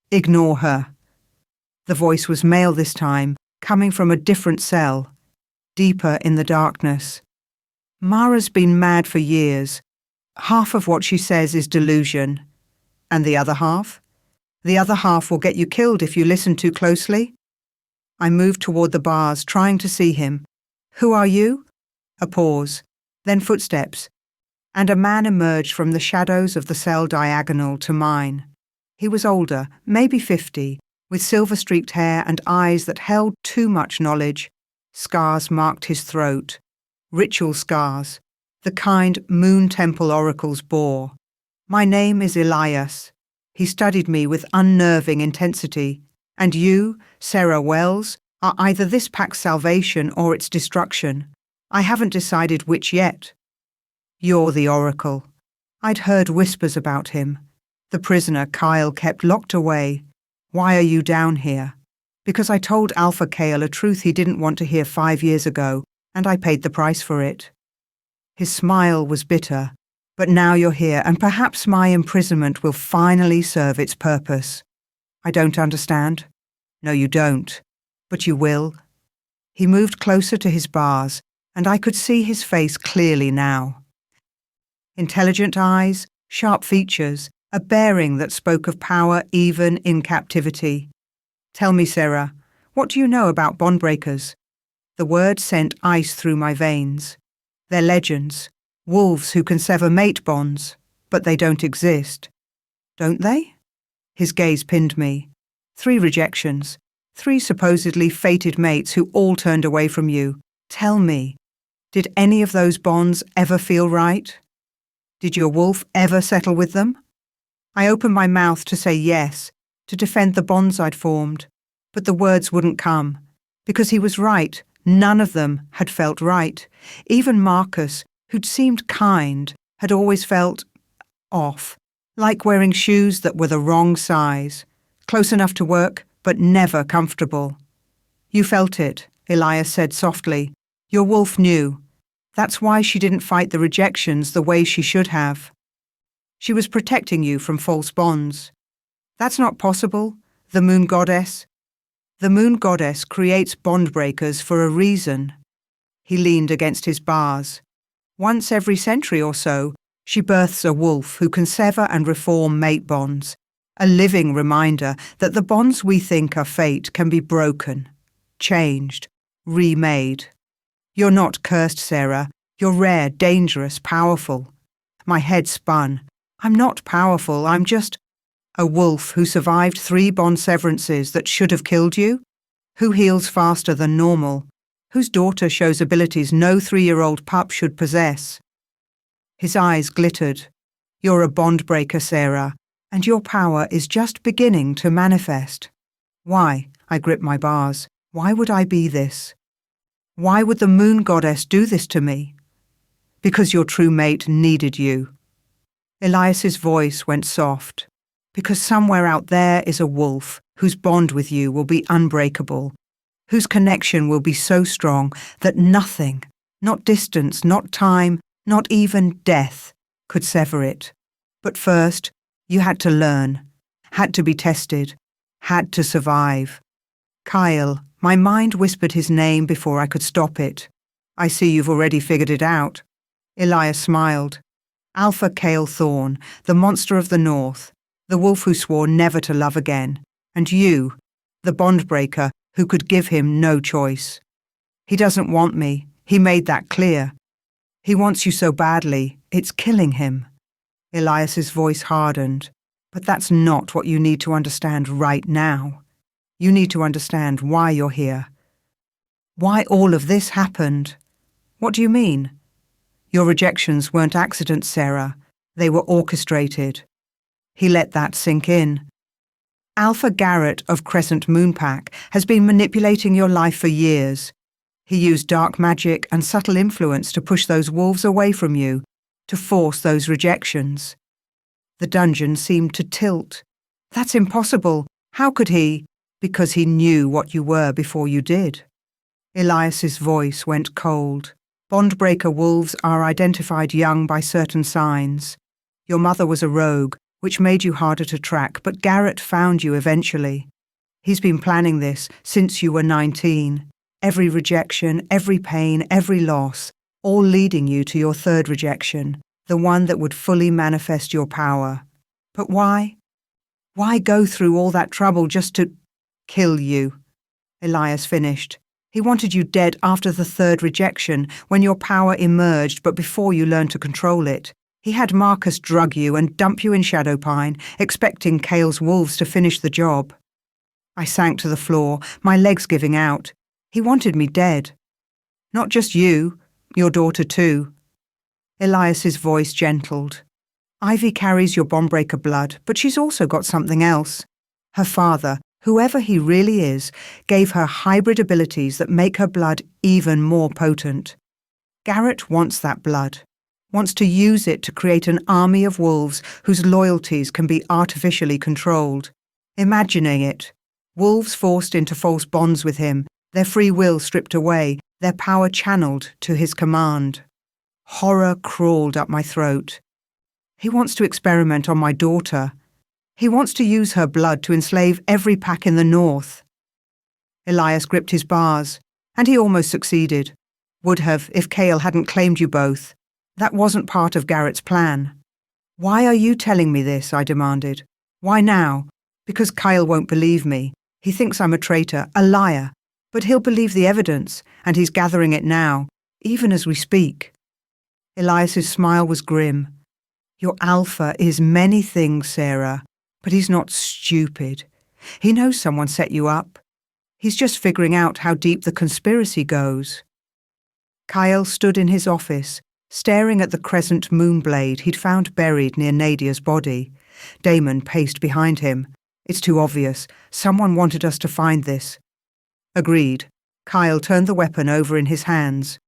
S1: "Ignore her." The voice was male this time, coming from a different cell, deeper in the darkness. "Mara's been mad for years. Half of what she says is delusion. And the other half? The other half will get you killed if you listen too closely." I moved toward the bars, trying to see him. "Who are you?" A pause, then footsteps, and a man emerged from the shadows of the cell diagonal to mine. He was older, maybe 50, with silver-streaked hair and eyes that held too much knowledge. Scars marked his throat. Ritual scars, the kind Moon Temple oracles bore. "My name is Elias." He studied me with unnerving intensity. "And you, Sarah Wells, are either this pack's salvation or its destruction. I haven't decided which yet." "You're the oracle." I'd heard whispers about him. The prisoner Kyle kept locked away. "Why are you down here?" "Because I told Alpha Kale a truth he didn't want to hear 5 years ago, and I paid the price for it." His smile was bitter. "But now you're here, and perhaps my imprisonment will finally serve its purpose." "I don't understand." "No, you don't. But you will." He moved closer to his bars, and I could see his face clearly now. Intelligent eyes, sharp features, a bearing that spoke of power even in captivity. "Tell me, Sarah, what do you know about bondbreakers?" The word sent ice through my veins. "They're legends, wolves who can sever mate bonds, but they don't exist." "Don't they?" His gaze pinned me. 3 rejections, 3 supposedly fated mates who all turned away from you. Tell me, did any of those bonds ever feel right? Did your wolf ever settle with them? I opened my mouth to say yes, to defend the bonds I'd formed, but the words wouldn't come, because he was right. None of them had felt right. Even Marcus, who'd seemed kind, had always felt off, like wearing shoes that were the wrong size, close enough to work, but never comfortable. "You felt it," Elias said softly. "Your wolf knew. That's why she didn't fight the rejections the way she should have. She was protecting you from false bonds." "That's not possible. The moon goddess." The moon goddess creates bond breakers for a reason. He leaned against his bars. Once every century or so, she births a wolf who can sever and reform mate bonds, a living reminder that the bonds we think are fate can be broken, changed, remade. You're not cursed, Sarah. You're rare, dangerous, powerful. My head spun. I'm not powerful, I'm just a wolf who survived 3 bond severances that should have killed you? Who heals faster than normal? Whose daughter shows abilities no 3-year-old pup should possess? His eyes glittered. You're a bond breaker, Sarah, and your power is just beginning to manifest. Why? I gripped my bars. Why would I be this? Why would the moon goddess do this to me? Because your true mate needed you. Elias's voice went soft. Because somewhere out there is a wolf whose bond with you will be unbreakable, whose connection will be so strong that nothing, not distance, not time, not even death, could sever it. But first, you had to learn, had to be tested, had to survive. Kyle, my mind whispered his name before I could stop it. I see you've already figured it out. Elias smiled. Alpha Kale Thorn, the monster of the north, the wolf who swore never to love again, and you, the bond breaker who could give him no choice. He doesn't want me, he made that clear. He wants you so badly, it's killing him. Elias's voice hardened. But that's not what you need to understand right now. You need to understand why you're here. Why all of this happened. What do you mean? Your rejections weren't accidents, Sarah. They were orchestrated. He let that sink in. Alpha Garrett of Crescent Moonpack has been manipulating your life for years. He used dark magic and subtle influence to push those wolves away from you, to force those rejections. The dungeon seemed to tilt. That's impossible. How could he? Because he knew what you were before you did. Elias's voice went cold. Bondbreaker wolves are identified young by certain signs. Your mother was a rogue, which made you harder to track, but Garrett found you eventually. He's been planning this since you were 19. Every rejection, every pain, every loss, all leading you to your 3rd rejection, the one that would fully manifest your power. But why? Why go through all that trouble just to kill you? Elias finished. He wanted you dead after the 3rd rejection, when your power emerged but before you learned to control it. He had Marcus drug you and dump you in Shadowpine, expecting Kale's wolves to finish the job. I sank to the floor, my legs giving out. He wanted me dead. Not just you, your daughter too. Elias's voice gentled. Ivy carries your bondbreaker blood, but she's also got something else. Her father, whoever he really is, gave her hybrid abilities that make her blood even more potent. Garrett wants that blood, wants to use it to create an army of wolves whose loyalties can be artificially controlled. Imagining it. Wolves forced into false bonds with him, their free will stripped away, their power channeled to his command. Horror crawled up my throat. He wants to experiment on my daughter. He wants to use her blood to enslave every pack in the north. Elias gripped his bars, and he almost succeeded. Would have if Kale hadn't claimed you both. That wasn't part of Garrett's plan. Why are you telling me this? I demanded. Why now? Because Kyle won't believe me. He thinks I'm a traitor, a liar. But he'll believe the evidence, and he's gathering it now, even as we speak. Elias's smile was grim. Your alpha is many things, Sarah, but he's not stupid. He knows someone set you up. He's just figuring out how deep the conspiracy goes. Kyle stood in his office, staring at the crescent moonblade he'd found buried near Nadia's body. Damon paced behind him. It's too obvious. Someone wanted us to find this. Agreed. Kyle turned the weapon over in his hands.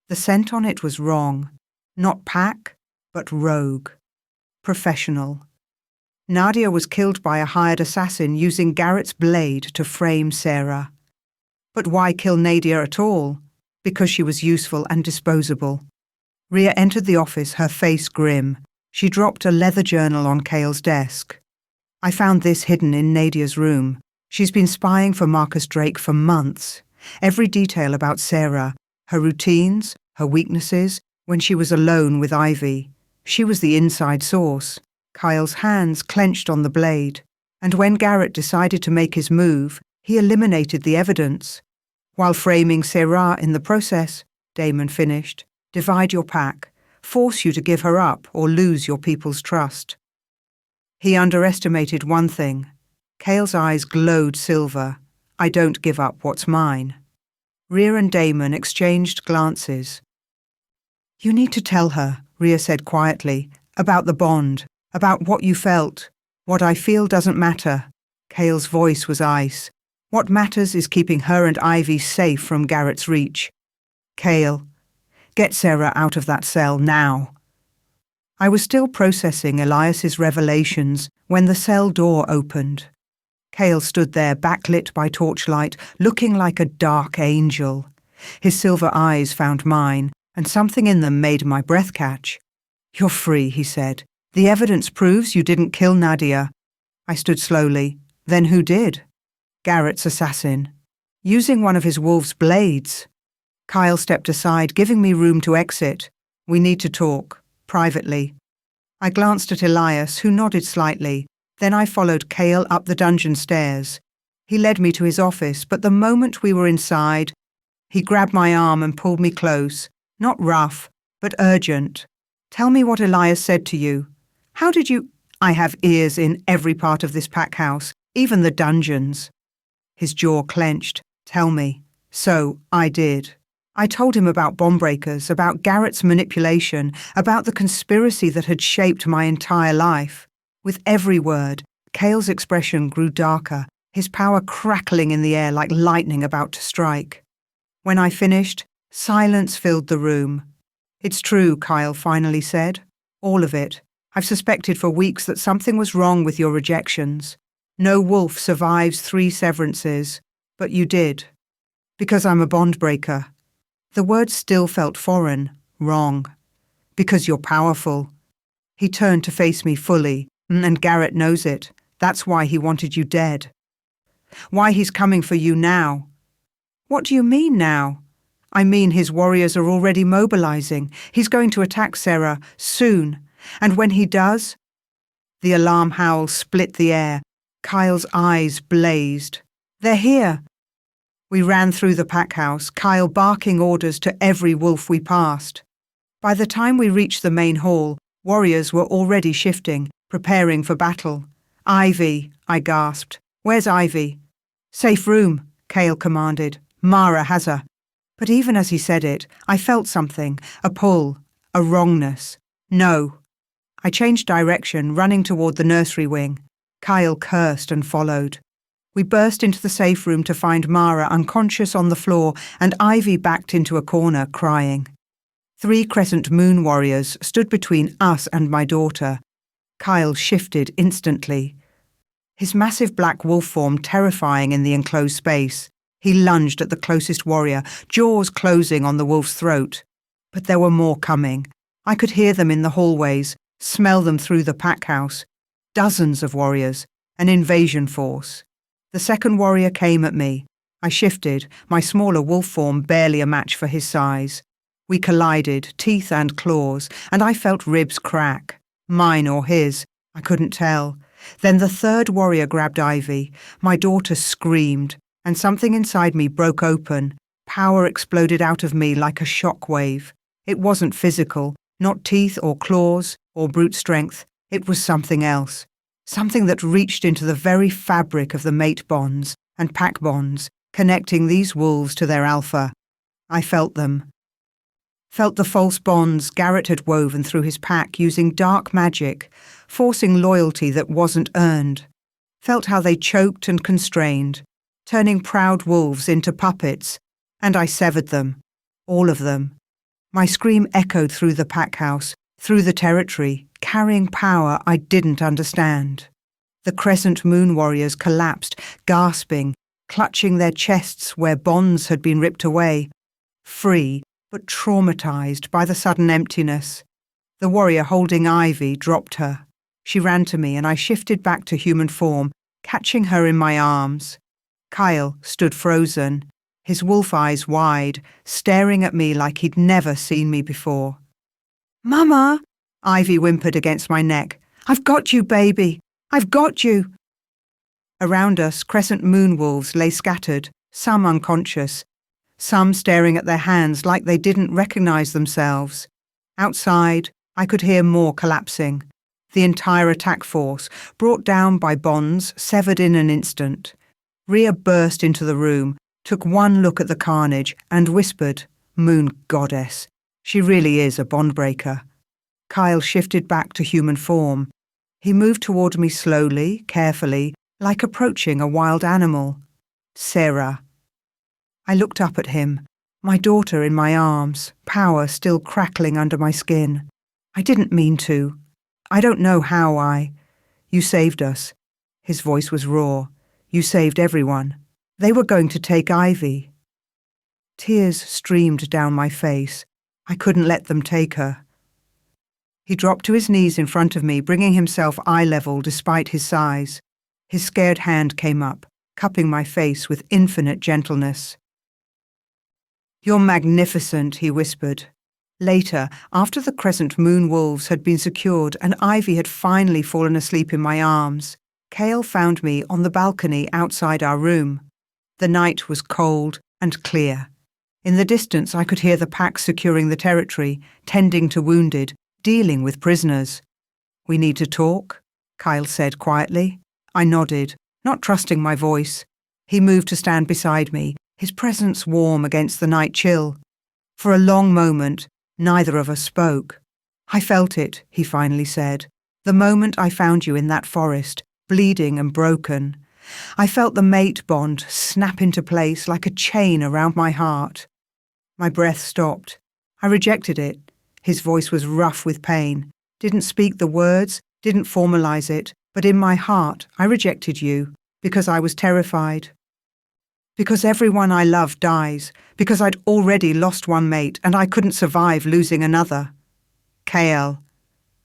S1: The scent on it was wrong. Not pack, but rogue. Professional. Nadia was killed by a hired assassin using Garrett's blade to frame Sarah. But why kill Nadia at all? Because she was useful and disposable. Rhea entered the office, her face grim. She dropped a leather journal on Kale's desk. I found this hidden in Nadia's room. She's been spying for Marcus Drake for months. Every detail about Sarah, her routines, her weaknesses, when she was alone with Ivy. She was the inside source. Kyle's hands clenched on the blade. And when Garrett decided to make his move, he eliminated the evidence. While framing Sarah in the process, Damon finished, divide your pack, force you to give her up or lose your people's trust. He underestimated one thing. Cale's eyes glowed silver. I don't give up what's mine. Rhea and Damon exchanged glances. You need to tell her, Rhea said quietly, about the bond, about what you felt. What I feel doesn't matter. Cale's voice was ice. What matters is keeping her and Ivy safe from Garrett's reach. Cale, get Sarah out of that cell now. I was still processing Elias's revelations when the cell door opened. Cale stood there backlit by torchlight, looking like a dark angel. His silver eyes found mine, and something in them made my breath catch. You're free, he said. The evidence proves you didn't kill Nadia. I stood slowly. Then who did? Garrett's assassin. Using one of his wolf's blades. Kyle stepped aside, giving me room to exit. We need to talk, privately. I glanced at Elias, who nodded slightly. Then I followed Cale up the dungeon stairs. He led me to his office, but the moment we were inside, he grabbed my arm and pulled me close. Not rough, but urgent. Tell me what Elias said to you. How did you— I have ears in every part of this pack house, even the dungeons. His jaw clenched. Tell me. So, I did. I told him about bomb breakers, about Garrett's manipulation, about the conspiracy that had shaped my entire life. With every word, Cale's expression grew darker, his power crackling in the air like lightning about to strike. When I finished, silence filled the room. It's true, Kyle finally said. All of it. I've suspected for weeks that something was wrong with your rejections. No wolf survives 3 severances, but you did. Because I'm a bond breaker. The word still felt foreign, wrong. Because you're powerful. He turned to face me fully, and Garrett knows it. That's why he wanted you dead. Why he's coming for you now. What do you mean now? I mean his warriors are already mobilizing. He's going to attack Sarah soon. And when he does— The alarm howl split the air. Kyle's eyes blazed. They're here. We ran through the pack house, Kyle barking orders to every wolf we passed. By the time we reached the main hall, warriors were already shifting, preparing for battle. Ivy, I gasped. Where's Ivy? Safe room, Cale commanded. Mara has her. But even as he said it, I felt something, a pull, a wrongness. No. I changed direction, running toward the nursery wing. Kyle cursed and followed. We burst into the safe room to find Mara unconscious on the floor and Ivy backed into a corner, crying. 3 crescent moon warriors stood between us and my daughter. Kyle shifted instantly. His massive black wolf form terrifying in the enclosed space. He lunged at the closest warrior, jaws closing on the wolf's throat. But there were more coming. I could hear them in the hallways, smell them through the pack house. Dozens of warriors, an invasion force. The second warrior came at me. I shifted, my smaller wolf form barely a match for his size. We collided, teeth and claws, and I felt ribs crack. Mine or his, I couldn't tell. Then the third warrior grabbed Ivy. My daughter screamed, and something inside me broke open. Power exploded out of me like a shockwave. It wasn't physical, not teeth or claws or brute strength. It was something else. Something that reached into the very fabric of the mate bonds and pack bonds, connecting these wolves to their alpha. I felt them. Felt the false bonds Garrett had woven through his pack using dark magic, forcing loyalty that wasn't earned. Felt how they choked and constrained, turning proud wolves into puppets, and I severed them. All of them. My scream echoed through the pack house, through the territory, carrying power I didn't understand. The crescent moon warriors collapsed, gasping, clutching their chests where bonds had been ripped away. Free, but traumatized by the sudden emptiness. The warrior holding Ivy dropped her. She ran to me and I shifted back to human form, catching her in my arms. Kyle stood frozen, his wolf eyes wide, staring at me like he'd never seen me before. "Mama!" Ivy whimpered against my neck. "I've got you, baby! I've got you!" Around us, crescent moon wolves lay scattered, some unconscious, some staring at their hands like they didn't recognize themselves. Outside, I could hear more collapsing. The entire attack force, brought down by bonds, severed in an instant. Rhea burst into the room, took one look at the carnage, and whispered, "Moon goddess. She really is a bond-breaker." Kyle shifted back to human form. He moved toward me slowly, carefully, like approaching a wild animal. "Sarah." I looked up at him, my daughter in my arms, power still crackling under my skin. "I didn't mean to. I don't know how You saved us." His voice was raw. "You saved everyone. They were going to take Ivy." Tears streamed down my face. I couldn't let them take her. He dropped to his knees in front of me, bringing himself eye-level despite his size. His scared hand came up, cupping my face with infinite gentleness. "You're magnificent," he whispered. Later, after the crescent moon wolves had been secured and Ivy had finally fallen asleep in my arms, Cale found me on the balcony outside our room. The night was cold and clear. In the distance I could hear the pack securing the territory, tending to wounded, dealing with prisoners. "We need to talk," Kyle said quietly. I nodded, not trusting my voice. He moved to stand beside me, his presence warm against the night chill. For a long moment, neither of us spoke. "I felt it," he finally said. "The moment I found you in that forest, bleeding and broken. I felt the mate bond snap into place like a chain around my heart." My breath stopped. I rejected it. His voice was rough with pain. Didn't speak the words, didn't formalize it, but in my heart I rejected you because I was terrified. Because everyone I loved dies, because I'd already lost one mate and I couldn't survive losing another. "Cale."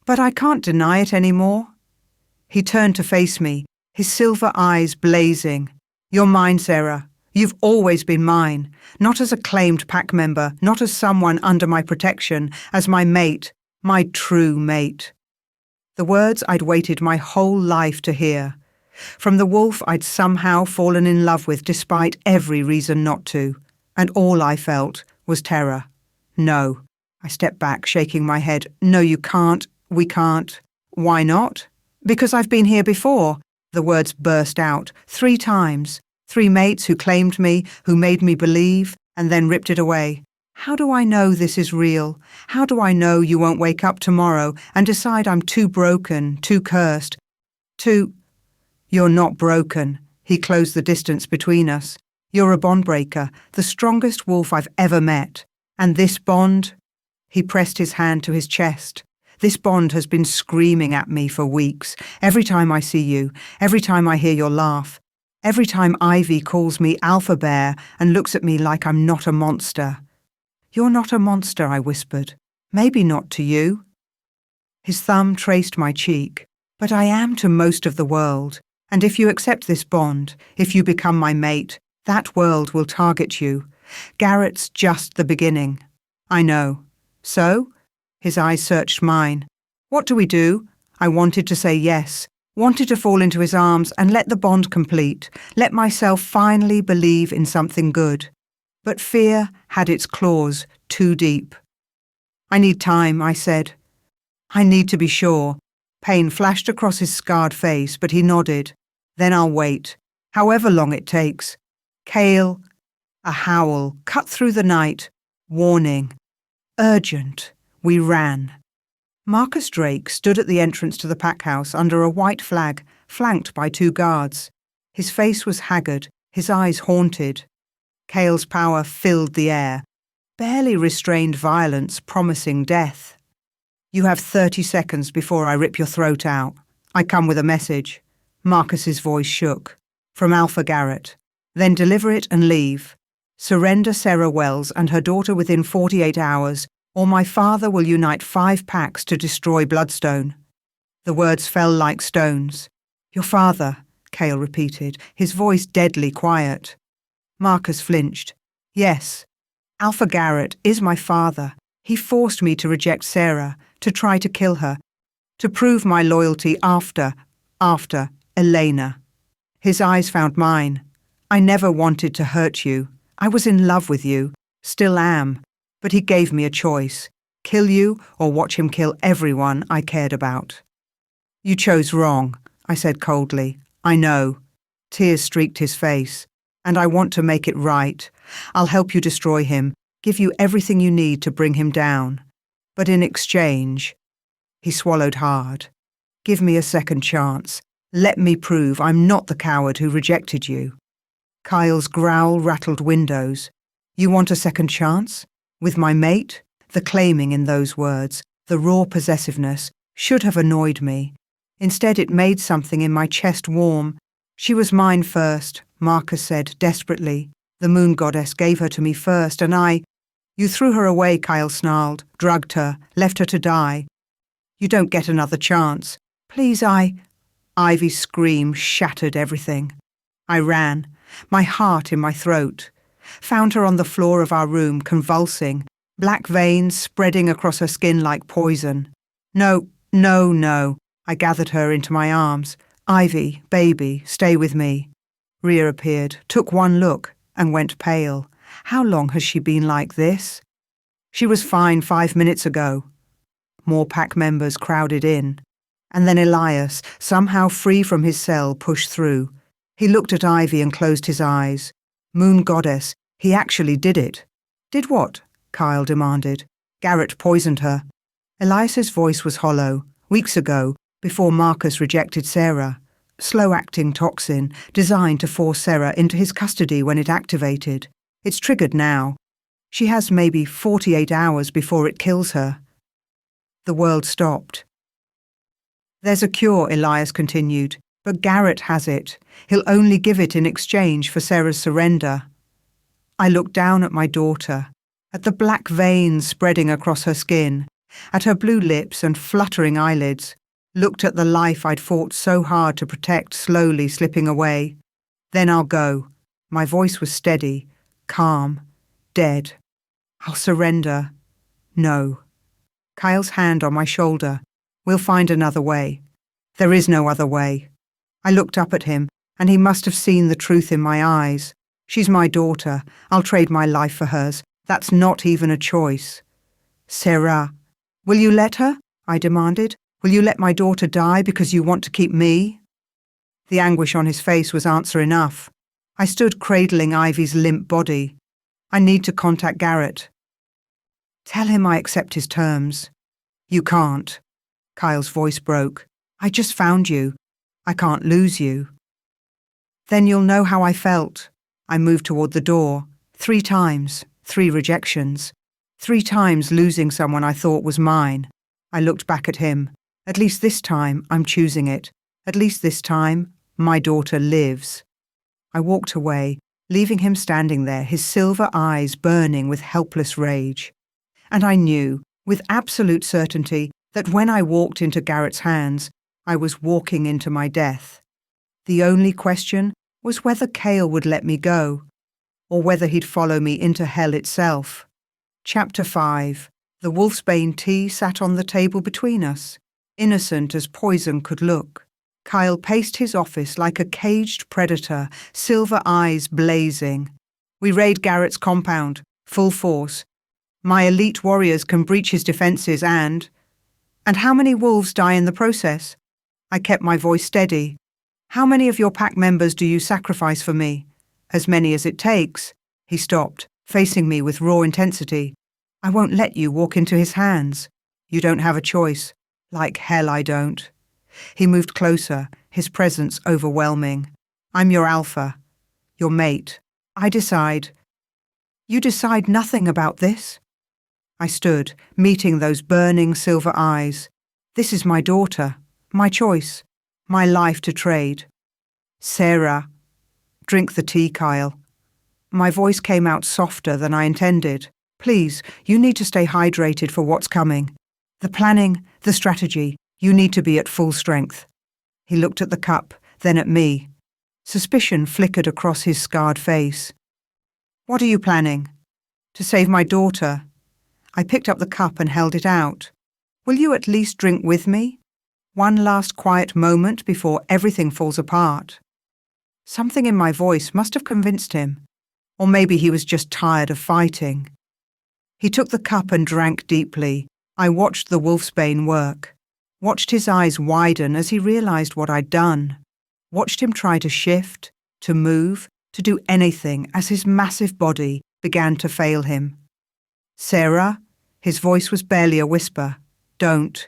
S1: "But I can't deny it anymore." He turned to face me, his silver eyes blazing. "You're mine, Sarah. You've always been mine, not as a claimed pack member, not as someone under my protection, as my mate, my true mate." The words I'd waited my whole life to hear. From the wolf I'd somehow fallen in love with despite every reason not to, and all I felt was terror. "No." I stepped back, shaking my head. "No, you can't. We can't." "Why not?" "Because I've been here before." The words burst out 3 times. 3 mates who claimed me, who made me believe, and then ripped it away. How do I know this is real? How do I know you won't wake up tomorrow and decide I'm too broken, too cursed, too... "You're not broken." He closed the distance between us. "You're a bond-breaker, the strongest wolf I've ever met. And this bond..." He pressed his hand to his chest. "This bond has been screaming at me for weeks. Every time I see you, every time I hear your laugh, every time Ivy calls me Alpha Bear and looks at me like I'm not a monster." "You're not a monster," I whispered. "Maybe not to you." His thumb traced my cheek. "But I am to most of the world. And if you accept this bond, if you become my mate, that world will target you. Garrett's just the beginning." "I know." "So?" His eyes searched mine. "What do we do?" I wanted to say yes, wanted to fall into his arms and let the bond complete, let myself finally believe in something good. But fear had its claws too deep. "I need time," I said. "I need to be sure." Pain flashed across his scarred face, but he nodded. "Then I'll wait, however long it takes." "Cale." A howl cut through the night. Warning. Urgent. We ran. Marcus Drake stood at the entrance to the pack house under a white flag, flanked by 2 guards. His face was haggard, his eyes haunted. Cale's power filled the air, barely restrained violence promising death. "You have 30 seconds before I rip your throat out. I come with a message." Marcus's voice shook. "From Alpha Garrett. Then deliver it and leave. Surrender Sarah Wells and her daughter within 48 hours, or my father will unite 5 packs to destroy Bloodstone." The words fell like stones. "Your father, Cale repeated, his voice deadly quiet. Marcus flinched. Yes, Alpha Garrett is my father. He forced me to reject Sarah, to try to kill her, to prove my loyalty after Elena. His eyes found mine. I never wanted to hurt you. I was in love with you, still am, but he gave me a choice. Kill you or watch him kill everyone I cared about. You chose wrong, I said coldly. I know. Tears streaked his face. And I want to make it right. I'll help you destroy him, give you everything you need to bring him down. But in exchange, he swallowed hard. Give me a second chance. Let me prove I'm not the coward who rejected you. Kyle's growl rattled windows. You want a second chance? With my mate? The claiming in those words, the raw possessiveness, should have annoyed me. Instead, it made something in my chest warm. She was mine first, Marcus said desperately. The moon goddess gave her to me first, and I— You threw her away, Kyle snarled, drugged her, left her to die. You don't get another chance. Please, Ivy's scream shattered everything. I ran, my heart in my throat. Found her on the floor of our room, convulsing, black veins spreading across her skin like poison. No. I gathered her into my arms. Ivy, baby, stay with me. Rhea appeared, took one look, and went pale. How long has she been like this? She was fine 5 minutes ago. More pack members crowded in. And then Elias, somehow free from his cell, pushed through. He looked at Ivy and closed his eyes. Moon goddess, he actually did it. Did what? Kyle demanded. Garrett poisoned her. Elias's voice was hollow. Weeks ago, before Marcus rejected Sarah. Slow-acting toxin, designed to force Sarah into his custody when it activated. It's triggered now. She has maybe 48 hours before it kills her. The world stopped. There's a cure, Elias continued, but Garrett has it. He'll only give it in exchange for Sarah's surrender. I looked down at my daughter, at the black veins spreading across her skin, at her blue lips and fluttering eyelids, looked at the life I'd fought so hard to protect slowly slipping away. Then I'll go. My voice was steady, calm, dead. I'll surrender. No. Kyle's hand on my shoulder. We'll find another way. There is no other way. I looked up at him, and he must have seen the truth in my eyes. She's my daughter. I'll trade my life for hers. That's not even a choice. Sarah, will you let her? I demanded. Will you let my daughter die because you want to keep me? The anguish on his face was answer enough. I stood cradling Ivy's limp body. I need to contact Garrett. Tell him I accept his terms. You can't. Kyle's voice broke. I just found you. I can't lose you. Then you'll know how I felt. I moved toward the door. 3 times, 3 rejections. 3 times losing someone I thought was mine. I looked back at him. At least this time, I'm choosing it. At least this time, my daughter lives. I walked away, leaving him standing there, his silver eyes burning with helpless rage. And I knew, with absolute certainty, that when I walked into Garrett's hands, I was walking into my death. The only question was whether Cale would let me go, or whether he'd follow me into hell itself. Chapter 5. The wolfsbane tea sat on the table between us, innocent as poison could look. Kyle paced his office like a caged predator, silver eyes blazing. We raid Garrett's compound, full force. My elite warriors can breach his defences and how many wolves die in the process? I kept my voice steady. How many of your pack members do you sacrifice for me? As many as it takes. He stopped, facing me with raw intensity. I won't let you walk into his hands. You don't have a choice. Like hell I don't. He moved closer, his presence overwhelming. I'm your alpha, your mate. I decide. You decide nothing about this? I stood, meeting those burning silver eyes. This is my daughter, my choice, my life to trade. Sarah. Drink the tea, Kyle. My voice came out softer than I intended. Please, you need to stay hydrated for what's coming. The planning, the strategy, you need to be at full strength. He looked at the cup, then at me. Suspicion flickered across his scarred face. "What are you planning?" "To save my daughter." I picked up the cup and held it out. "Will you at least drink with me? One last quiet moment before everything falls apart." Something in my voice must have convinced him. Or maybe he was just tired of fighting. He took the cup and drank deeply. I watched the wolfsbane work. Watched his eyes widen as he realized what I'd done. Watched him try to shift, to move, to do anything as his massive body began to fail him. "Sarah?" His voice was barely a whisper. "Don't.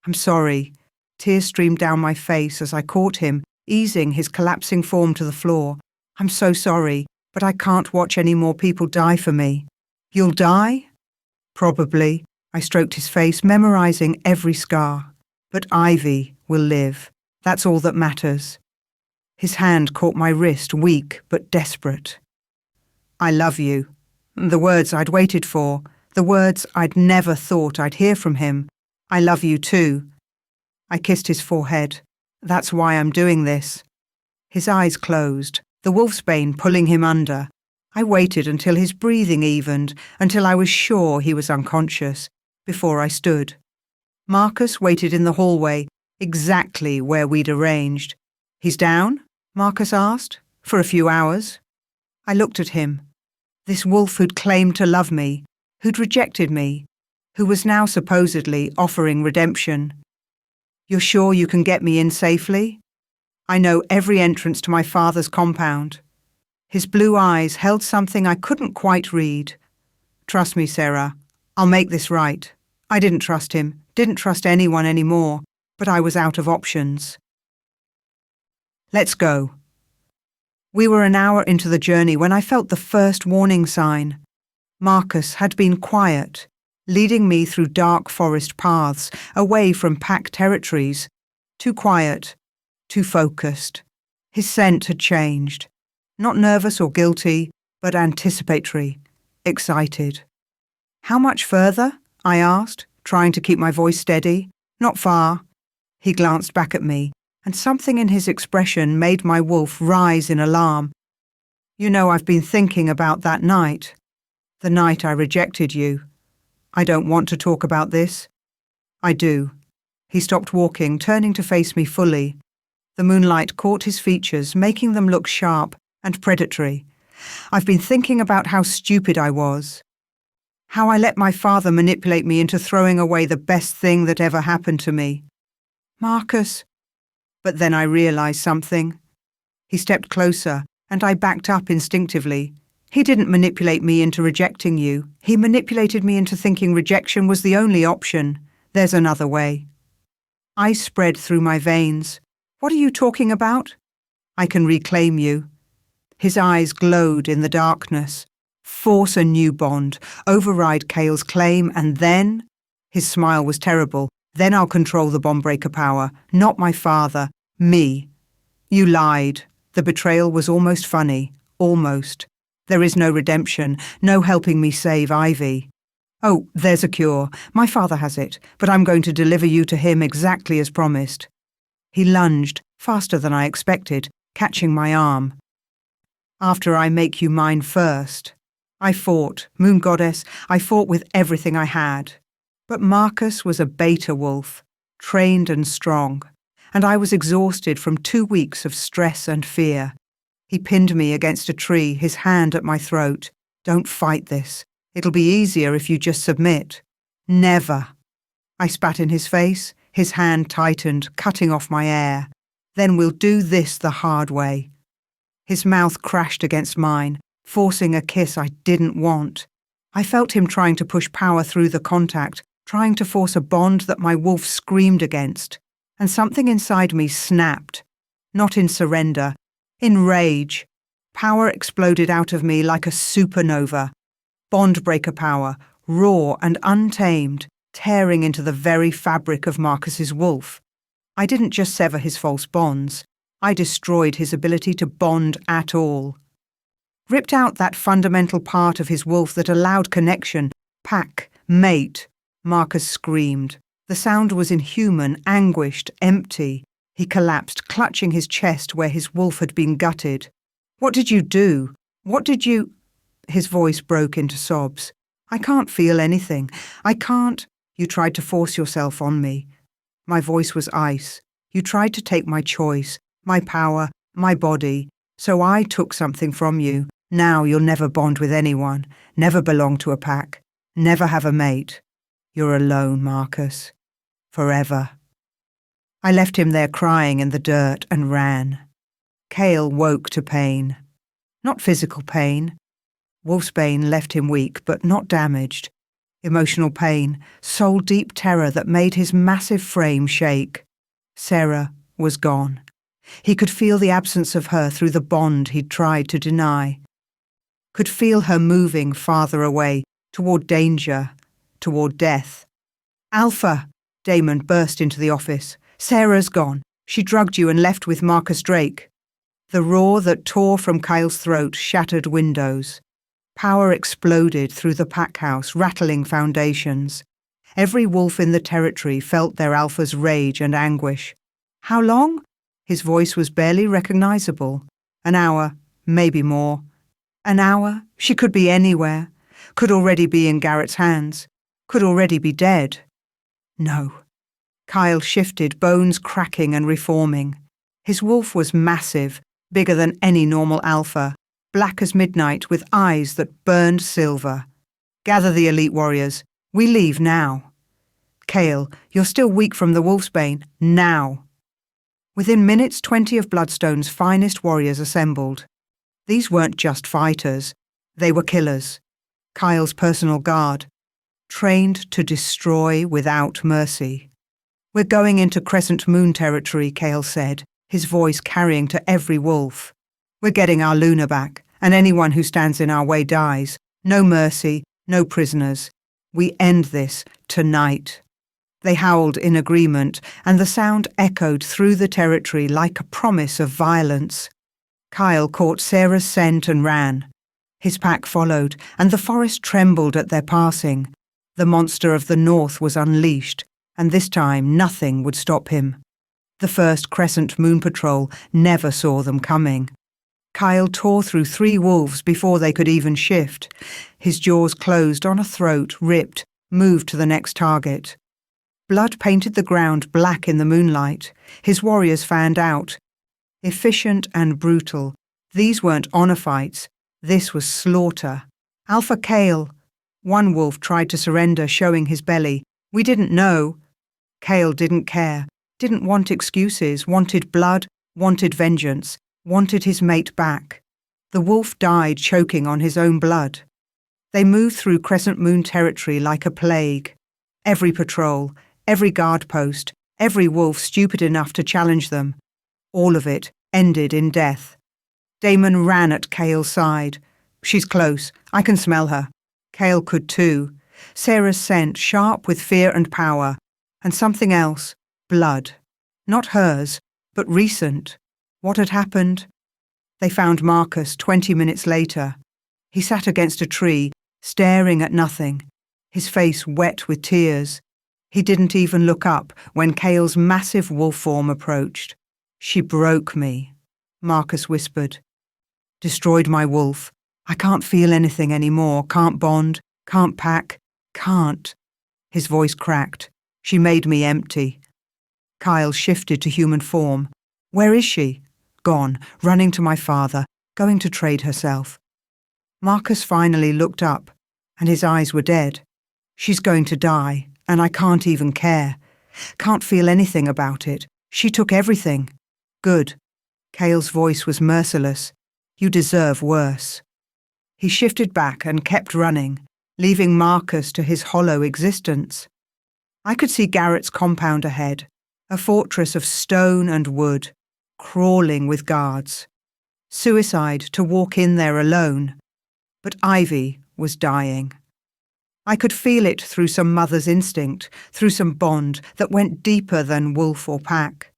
S1: I'm sorry." Tears streamed down my face as I caught him, easing his collapsing form to the floor. "I'm so sorry, but I can't watch any more people die for me." "You'll die?" "Probably." I stroked his face, memorizing every scar. "But Ivy will live. That's all that matters." His hand caught my wrist, weak but desperate. "I love you." The words I'd waited for, the words I'd never thought I'd hear from him. "I love you too." I kissed his forehead. "That's why I'm doing this." His eyes closed, the wolfsbane pulling him under. I waited until his breathing evened, until I was sure he was unconscious, before I stood. Marcus waited in the hallway, exactly where we'd arranged. "He's down?" Marcus asked. "For a few hours." I looked at him. This wolf who'd claimed to love me, who'd rejected me, who was now supposedly offering redemption. "You're sure you can get me in safely?" "I know every entrance to my father's compound." His blue eyes held something I couldn't quite read. "Trust me, Sarah. I'll make this right." I didn't trust him, didn't trust anyone anymore, but I was out of options. "Let's go." We were an hour into the journey when I felt the first warning sign. Marcus had been quiet, leading me through dark forest paths, away from pack territories. Too quiet, too focused. His scent had changed. Not nervous or guilty, but anticipatory, excited. "How much further?" I asked, trying to keep my voice steady. "Not far." He glanced back at me, and something in his expression made my wolf rise in alarm. "You know, I've been thinking about that night. The night I rejected you. I don't want to talk about this." "I do." He stopped walking, turning to face me fully. The moonlight caught his features, making them look sharp and predatory. "I've been thinking about how stupid I was. How I let my father manipulate me into throwing away the best thing that ever happened to me." "Marcus." But then I realized something. He stepped closer, and I backed up instinctively. "He didn't manipulate me into rejecting you. He manipulated me into thinking rejection was the only option. There's another way." Ice spread through my veins. "What are you talking about?" "I can reclaim you." His eyes glowed in the darkness. "Force a new bond, override Cale's claim, and then—" His smile was terrible. "Then I'll control the bond-breaker power, not my father, me." "You lied." The betrayal was almost funny. Almost. "There is no redemption, no helping me save Ivy." "Oh, there's a cure. My father has it, but I'm going to deliver you to him exactly as promised." He lunged, faster than I expected, catching my arm. "After I make you mine first." I fought, Moon Goddess, I fought with everything I had. But Marcus was a beta wolf, trained and strong, and I was exhausted from 2 weeks of stress and fear. He pinned me against a tree, his hand at my throat. "Don't fight this. It'll be easier if you just submit." "Never." I spat in his face, his hand tightened, cutting off my air. "Then we'll do this the hard way." His mouth crashed against mine, forcing a kiss I didn't want. I felt him trying to push power through the contact, trying to force a bond that my wolf screamed against. And something inside me snapped. Not in surrender, in rage. Power exploded out of me like a supernova. Bond-breaker power, raw and untamed, tearing into the very fabric of Marcus's wolf. I didn't just sever his false bonds. I destroyed his ability to bond at all. Ripped out that fundamental part of his wolf that allowed connection, pack, mate. Marcus screamed. The sound was inhuman, anguished, empty. He collapsed, clutching his chest where his wolf had been gutted. "What did you do? What did you—" His voice broke into sobs. "I can't feel anything. I can't—" "You tried to force yourself on me." My voice was ice. "You tried to take my choice, my power, my body. So I took something from you. Now you'll never bond with anyone, never belong to a pack, never have a mate. You're alone, Marcus. Forever." I left him there crying in the dirt and ran. Cale woke to pain. Not physical pain. Wolfsbane left him weak, but not damaged. Emotional pain, soul-deep terror that made his massive frame shake. Sarah was gone. He could feel the absence of her through the bond he'd tried to deny. Could feel her moving farther away, toward danger, toward death. "Alpha!" Damon burst into the office. "Sarah's gone. She drugged you and left with Marcus Drake." The roar that tore from Kyle's throat shattered windows. Power exploded through the pack house, rattling foundations. Every wolf in the territory felt their alpha's rage and anguish. "How long?" His voice was barely recognizable. "An hour, maybe more." An hour? She could be anywhere. Could already be in Garrett's hands. Could already be dead. No. Kyle shifted, bones cracking and reforming. His wolf was massive, bigger than any normal alpha, black as midnight with eyes that burned silver. "Gather the elite warriors. We leave now." "Cale, you're still weak from the wolfsbane. Now." Within minutes, 20 of Bloodstone's finest warriors assembled. These weren't just fighters. They were killers. Kyle's personal guard. Trained to destroy without mercy. "We're going into Crescent Moon territory," Cale said, his voice carrying to every wolf. "We're getting our Luna back, and anyone who stands in our way dies. No mercy, no prisoners. We end this tonight." They howled in agreement, and the sound echoed through the territory like a promise of violence. Kyle caught Sarah's scent and ran. His pack followed, and the forest trembled at their passing. The monster of the north was unleashed, and this time nothing would stop him. The first Crescent Moon Patrol never saw them coming. Kyle tore through 3 wolves before they could even shift. His jaws closed on a throat, ripped, moved to the next target. Blood painted the ground black in the moonlight. His warriors fanned out. Efficient and brutal. These weren't honor fights. This was slaughter. "Alpha Cale." One wolf tried to surrender, showing his belly. "We didn't know." Cale didn't care. Didn't want excuses. Wanted blood. Wanted vengeance. Wanted his mate back. The wolf died choking on his own blood. They moved through Crescent Moon territory like a plague. Every patrol, every guard post, every wolf stupid enough to challenge them. All of it ended in death. Damon ran at Cale's side. "She's close. I can smell her." Cale could too. Sarah's scent, sharp with fear and power. And something else. Blood. Not hers, but recent. What had happened? They found Marcus 20 minutes later. He sat against a tree, staring at nothing, his face wet with tears. He didn't even look up when Cale's massive wolf form approached. "She broke me," Marcus whispered. "Destroyed my wolf. I can't feel anything anymore, can't bond, can't pack, can't." His voice cracked. "She made me empty." Kyle shifted to human form. "Where is she?" "Gone, running to my father, going to trade herself." Marcus finally looked up, and his eyes were dead. "She's going to die, and I can't even care. Can't feel anything about it. She took everything." "Good." Cale's voice was merciless. "You deserve worse." He shifted back and kept running, leaving Marcus to his hollow existence. I could see Garrett's compound ahead, a fortress of stone and wood, crawling with guards. Suicide to walk in there alone. But Ivy was dying. I could feel it through some mother's instinct, through some bond that went deeper than wolf or pack.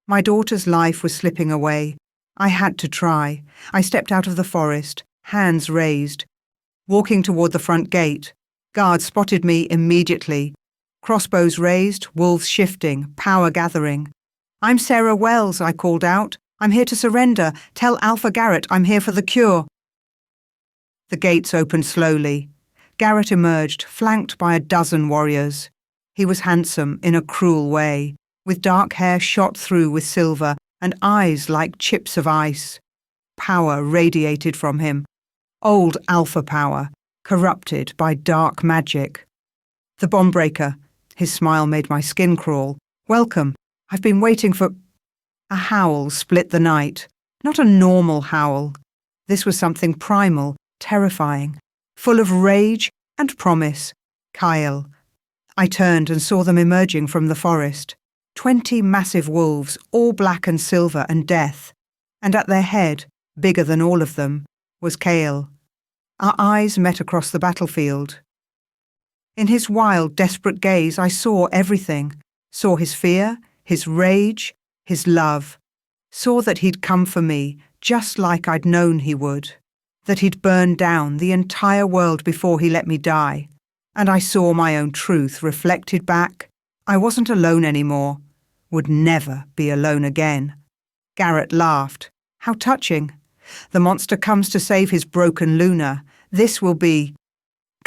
S1: My daughter's life was slipping away. I had to try. I stepped out of the forest, hands raised. Walking toward the front gate, guards spotted me immediately. Crossbows raised, wolves shifting, power gathering. "I'm Sarah Wells," I called out. "I'm here to surrender. Tell Alpha Garrett I'm here for the cure." The gates opened slowly. Garrett emerged, flanked by a dozen warriors. He was handsome in a cruel way, with dark hair shot through with silver and eyes like chips of ice. Power radiated from him. Old alpha power, corrupted by dark magic. "The bomb-breaker," his smile made my skin crawl. "Welcome. I've been waiting for—" A howl split the night. Not a normal howl. This was something primal, terrifying, full of rage and promise. Kyle. I turned and saw them emerging from the forest. 20 massive wolves, all black and silver and death. And at their head, bigger than all of them, was Kale. Our eyes met across the battlefield. In his wild, desperate gaze, I saw everything. Saw his fear, his rage, his love. Saw that he'd come for me, just like I'd known he would. That he'd burn down the entire world before he let me die. And I saw my own truth reflected back. I wasn't alone anymore. Would never be alone again. Garrett laughed. How touching. The monster comes to save his broken Luna. This will be...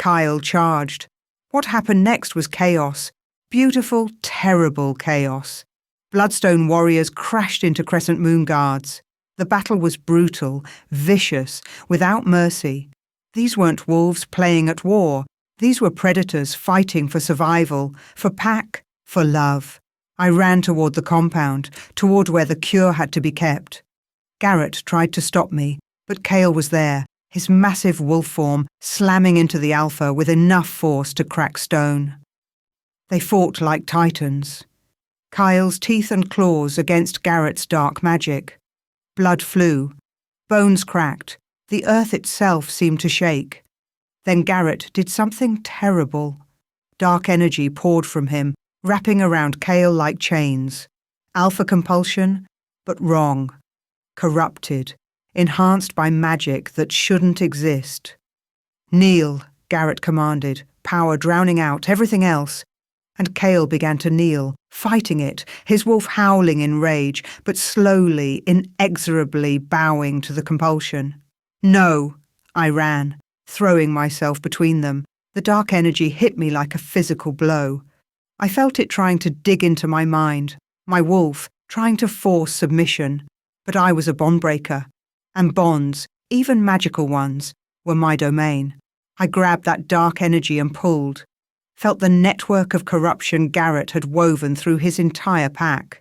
S1: Kyle charged. What happened next was chaos. Beautiful, terrible chaos. Bloodstone warriors crashed into Crescent Moon guards. The battle was brutal, vicious, without mercy. These weren't wolves playing at war. These were predators fighting for survival, for pack, for love. I ran toward the compound, toward where the cure had to be kept. Garrett tried to stop me, but Kale was there, his massive wolf form slamming into the alpha with enough force to crack stone. They fought like titans. Kyle's teeth and claws against Garrett's dark magic. Blood flew. Bones cracked. The earth itself seemed to shake. Then Garrett did something terrible. Dark energy poured from him, wrapping around Kale like chains. Alpha compulsion, but wrong. Corrupted. Enhanced by magic that shouldn't exist. "Kneel," Garrett commanded, power drowning out everything else. And Kale began to kneel, fighting it, his wolf howling in rage, but slowly, inexorably bowing to the compulsion. "No!" I ran, throwing myself between them. The dark energy hit me like a physical blow. I felt it trying to dig into my mind, my wolf, trying to force submission. But I was a bond-breaker, and bonds, even magical ones, were my domain. I grabbed that dark energy and pulled. Felt the network of corruption Garrett had woven through his entire pack.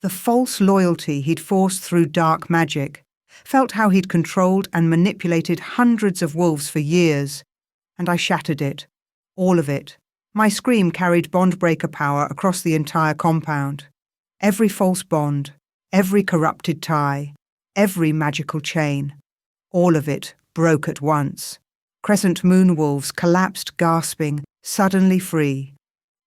S1: The false loyalty he'd forced through dark magic. Felt how he'd controlled and manipulated hundreds of wolves for years. And I shattered it. All of it. My scream carried bond-breaker power across the entire compound. Every false bond, every corrupted tie, every magical chain. All of it broke at once. Crescent Moon wolves collapsed gasping, suddenly free.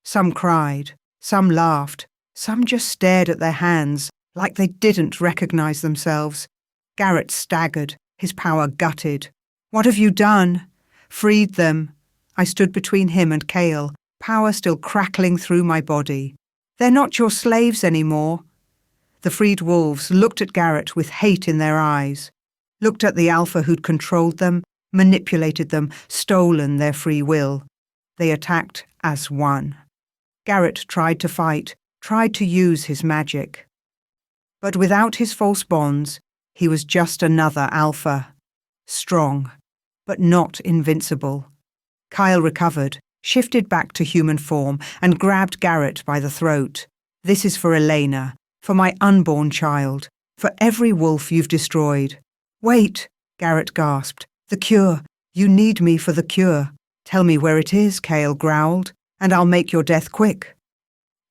S1: Some cried, some laughed, some just stared at their hands like they didn't recognize themselves. Garrett staggered, his power gutted. "What have you done?" "Freed them." I stood between him and Kale, power still crackling through my body. "They're not your slaves anymore." The freed wolves looked at Garrett with hate in their eyes, looked at the alpha who'd controlled them, manipulated them, stolen their free will. They attacked as one. Garrett tried to fight, tried to use his magic. But without his false bonds, he was just another alpha. Strong, but not invincible. Kyle recovered, shifted back to human form, and grabbed Garrett by the throat. "This is for Elena, for my unborn child, for every wolf you've destroyed." "Wait," Garrett gasped. "The cure. You need me for the cure." "Tell me where it is," Kale growled, "and I'll make your death quick."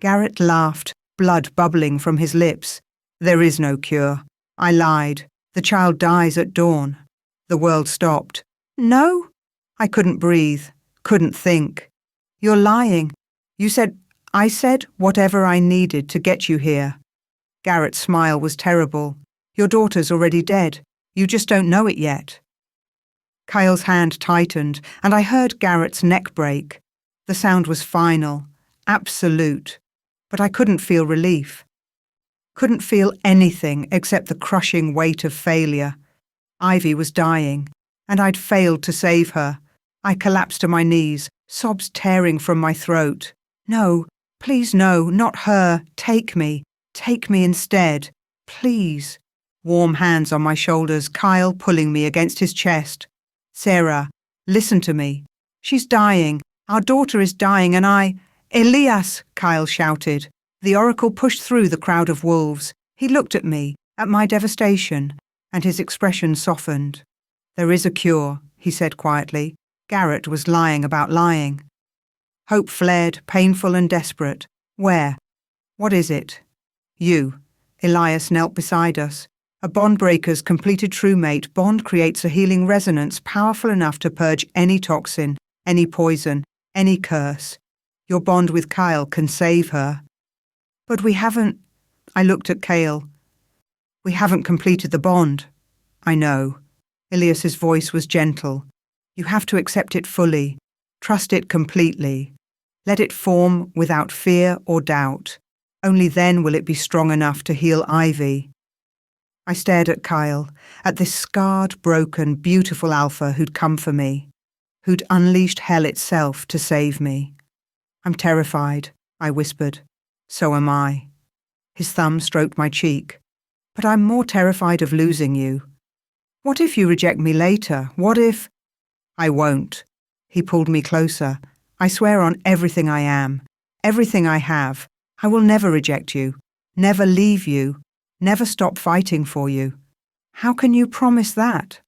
S1: Garrett laughed, blood bubbling from his lips. "There is no cure. I lied. The child dies at dawn." The world stopped. "No?" I couldn't breathe, couldn't think. "You're lying. I said whatever I needed to get you here." Garrett's smile was terrible. "Your daughter's already dead. You just don't know it yet." Kyle's hand tightened, and I heard Garrett's neck break. The sound was final, absolute, but I couldn't feel relief. couldn't feel anything except the crushing weight of failure. Ivy was dying, and I'd failed to save her. I collapsed to my knees, sobs tearing from my throat. No, please no, not her. Take me instead. Please. Warm hands on my shoulders, Kyle pulling me against his chest. Sarah, listen to me. She's dying. Our daughter is dying and Elias, Kyle shouted. The oracle pushed through the crowd of wolves. He looked at me, at my devastation, and his expression softened. There is a cure, he said quietly. Garrett was lying about lying. Hope flared, painful and desperate. Where? What is it? You. Elias knelt beside us. A bond-breaker's completed true mate bond creates a healing resonance powerful enough to purge any toxin, any poison, any curse. Your bond with Kyle can save her. But we haven't... I looked at Kale. We haven't completed the bond. I know. Elias's voice was gentle. You have to accept it fully. Trust it completely. Let it form without fear or doubt. Only then will it be strong enough to heal Ivy. I stared at Kyle, at this scarred, broken, beautiful alpha who'd come for me, who'd unleashed hell itself to save me. I'm terrified, I whispered. So am I. His thumb stroked my cheek. But I'm more terrified of losing you. What if you reject me later? What if... I won't. He pulled me closer. I swear on everything I am, everything I have, I will never reject you, never leave you, never stop fighting for you. How can you promise that?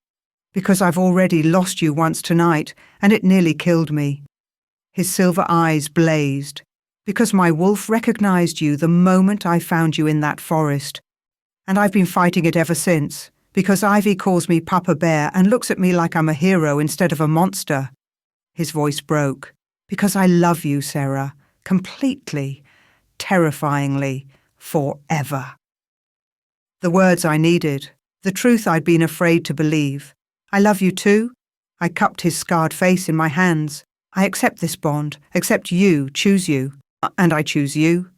S1: Because I've already lost you once tonight, and it nearly killed me. His silver eyes blazed. Because my wolf recognized you the moment I found you in that forest. And I've been fighting it ever since, because Ivy calls me Papa Bear and looks at me like I'm a hero instead of a monster. His voice broke. Because I love you, Sarah, completely, terrifyingly, forever. The words I needed, the truth I'd been afraid to believe. I love you too. I cupped his scarred face in my hands. I accept this bond, accept you, choose you. And I choose you.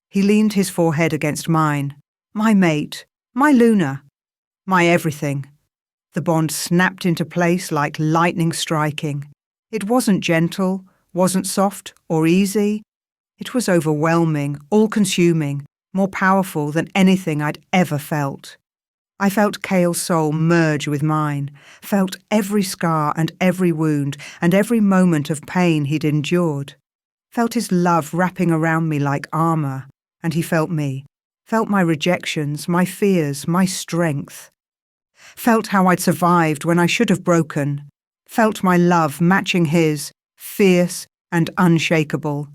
S1: He leaned his forehead against mine. My mate, my Luna, my everything. The bond snapped into place like lightning striking. It wasn't gentle, wasn't soft or easy. It was overwhelming, all-consuming, more powerful than anything I'd ever felt. I felt Kale's soul merge with mine, felt every scar and every wound and every moment of pain he'd endured. Felt his love wrapping around me like armor, and he felt me, felt my rejections, my fears, my strength. Felt how I'd survived when I should have broken, felt my love matching his, fierce and unshakable.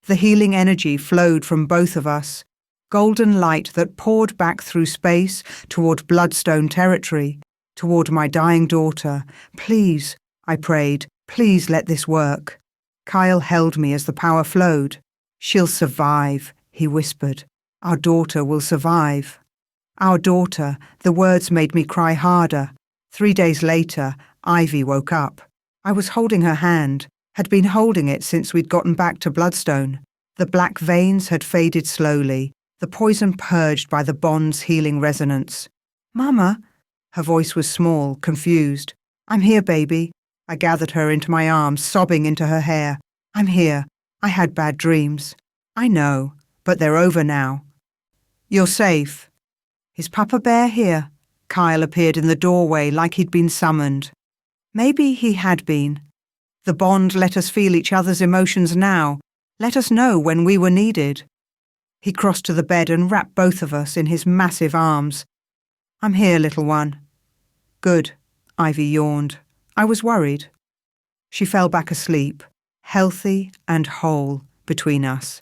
S1: The healing energy flowed from both of us, golden light that poured back through space toward bloodstone territory, toward my dying daughter. Please, I prayed, please let this work. Kyle held me as the power flowed. She'll survive, he whispered. Our daughter will survive. Our daughter, the words made me cry harder. 3 days later, Ivy woke up. I was holding her hand, had been holding it since we'd gotten back to Bloodstone. The black veins had faded slowly, the poison purged by the bond's healing resonance. Mama? Her voice was small, confused. I'm here, baby. I gathered her into my arms, sobbing into her hair. I'm here. I had bad dreams. I know, but they're over now. You're safe. Is Papa Bear here? Kyle appeared in the doorway like he'd been summoned. Maybe he had been. The bond let us feel each other's emotions now, let us know when we were needed. He crossed to the bed and wrapped both of us in his massive arms. I'm here, little one. Good, Ivy yawned. I was worried. She fell back asleep, healthy and whole between us.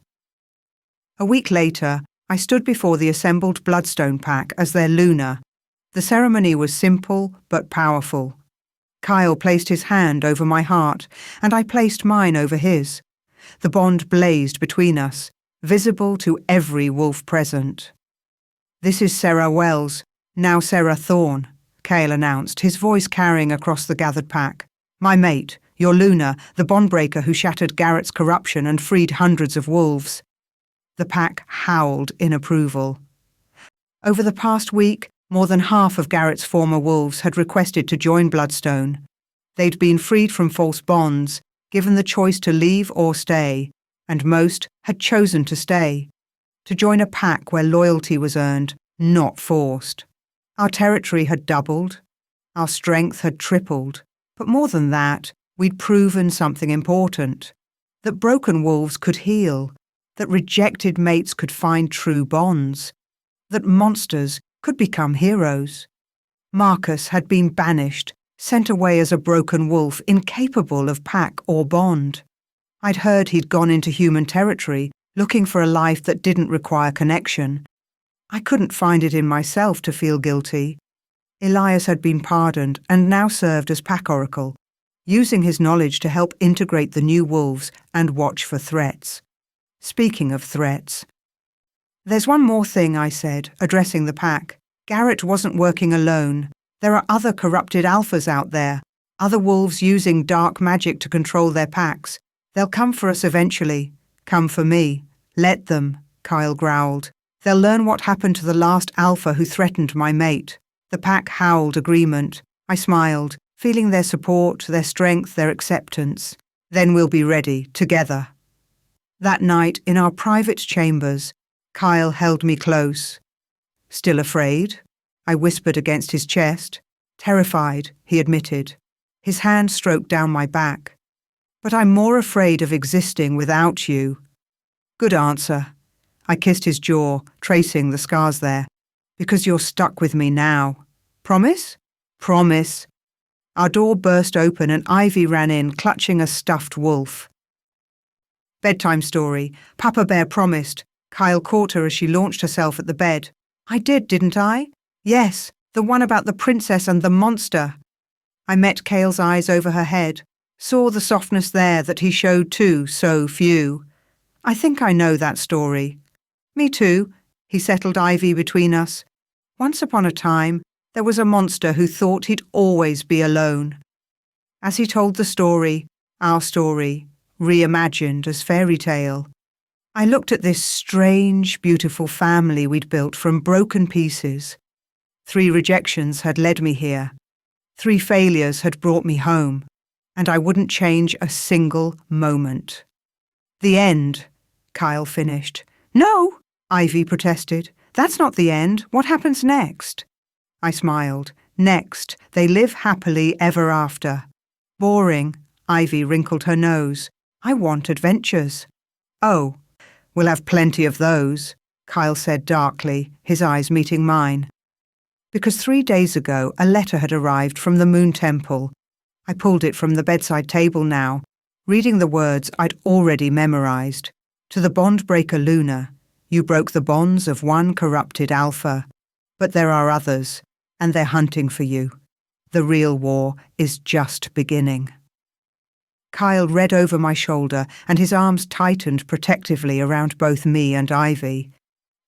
S1: A week later, I stood before the assembled Bloodstone pack as their Luna. The ceremony was simple but powerful. Kyle placed his hand over my heart, and I placed mine over his. The bond blazed between us, visible to every wolf present. This is Sarah Wells, now Sarah Thorne, Kyle announced, his voice carrying across the gathered pack. My mate, your Luna, the bondbreaker who shattered Garrett's corruption and freed hundreds of wolves. The pack howled in approval. Over the past week, more than half of Garrett's former wolves had requested to join Bloodstone. They'd been freed from false bonds, given the choice to leave or stay, and most had chosen to stay, to join a pack where loyalty was earned, not forced. Our territory had doubled, our strength had tripled, but more than that, we'd proven something important. That broken wolves could heal, that rejected mates could find true bonds, that monsters could become heroes. Marcus had been banished, sent away as a broken wolf, incapable of pack or bond. I'd heard he'd gone into human territory, looking for a life that didn't require connection. I couldn't find it in myself to feel guilty. Elias had been pardoned and now served as pack oracle, using his knowledge to help integrate the new wolves and watch for threats. Speaking of threats, "There's one more thing," I said, addressing the pack. "Garrett wasn't working alone. There are other corrupted alphas out there, other wolves using dark magic to control their packs. They'll come for us eventually. Come for me. Let them," Kyle growled. "They'll learn what happened to the last alpha who threatened my mate." The pack howled agreement. I smiled, feeling their support, their strength, their acceptance. "Then we'll be ready, together." That night, in our private chambers, Kyle held me close. "Still afraid?" I whispered against his chest. "Terrified," he admitted. His hand stroked down my back. "But I'm more afraid of existing without you." "Good answer." I kissed his jaw, tracing the scars there. "Because you're stuck with me now. Promise?" "Promise." Our door burst open and Ivy ran in, clutching a stuffed wolf. "Bedtime story. Papa Bear promised." Kyle caught her as she launched herself at the bed. "I did, didn't I?" "Yes, the one about the princess and the monster." I met Cale's eyes over her head, saw the softness there that he showed to so few. "I think I know that story." "Me too." He settled Ivy between us. "Once upon a time, there was a monster who thought he'd always be alone." As he told the story, our story, reimagined as fairy tale, I looked at this strange, beautiful family we'd built from broken pieces. 3 rejections had led me here. 3 failures had brought me home, and I wouldn't change a single moment. "The end," Kyle finished. "No," Ivy protested. "That's not the end. What happens next?" I smiled. "Next, they live happily ever after." "Boring." Ivy wrinkled her nose. "I want adventures." "Oh, we'll have plenty of those," Kyle said darkly, his eyes meeting mine. Because 3 days ago, a letter had arrived from the Moon Temple. I pulled it from the bedside table now, reading the words I'd already memorized. "To the bond-breaker Luna, you broke the bonds of one corrupted alpha, but there are others, and they're hunting for you. The real war is just beginning." Kyle read over my shoulder, and his arms tightened protectively around both me and Ivy.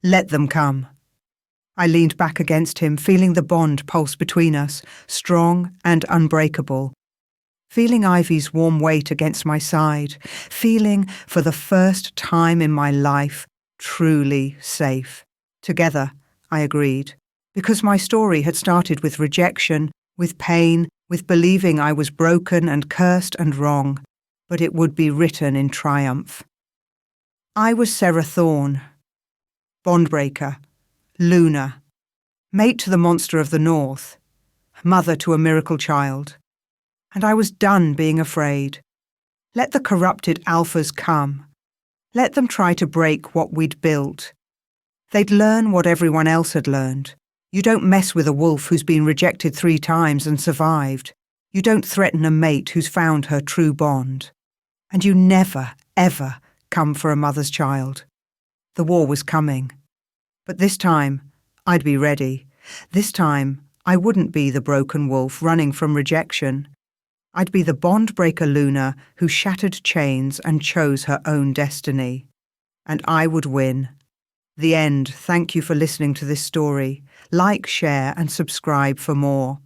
S1: "Let them come." I leaned back against him, feeling the bond pulse between us, strong and unbreakable. Feeling Ivy's warm weight against my side, feeling, for the first time in my life, truly safe. "Together," I agreed, because my story had started with rejection, with pain, with believing I was broken and cursed and wrong, but it would be written in triumph. I was Sarah Thorne, bondbreaker, Luna, mate to the monster of the north, mother to a miracle child. And I was done being afraid. Let the corrupted alphas come. Let them try to break what we'd built. They'd learn what everyone else had learned. You don't mess with a wolf who's been rejected 3 times and survived. You don't threaten a mate who's found her true bond. And you never, ever come for a mother's child. The war was coming. But this time, I'd be ready. This time, I wouldn't be the broken wolf running from rejection. I'd be the bond-breaker Luna who shattered chains and chose her own destiny. And I would win. The end. Thank you for listening to this story. Like, share, and subscribe for more.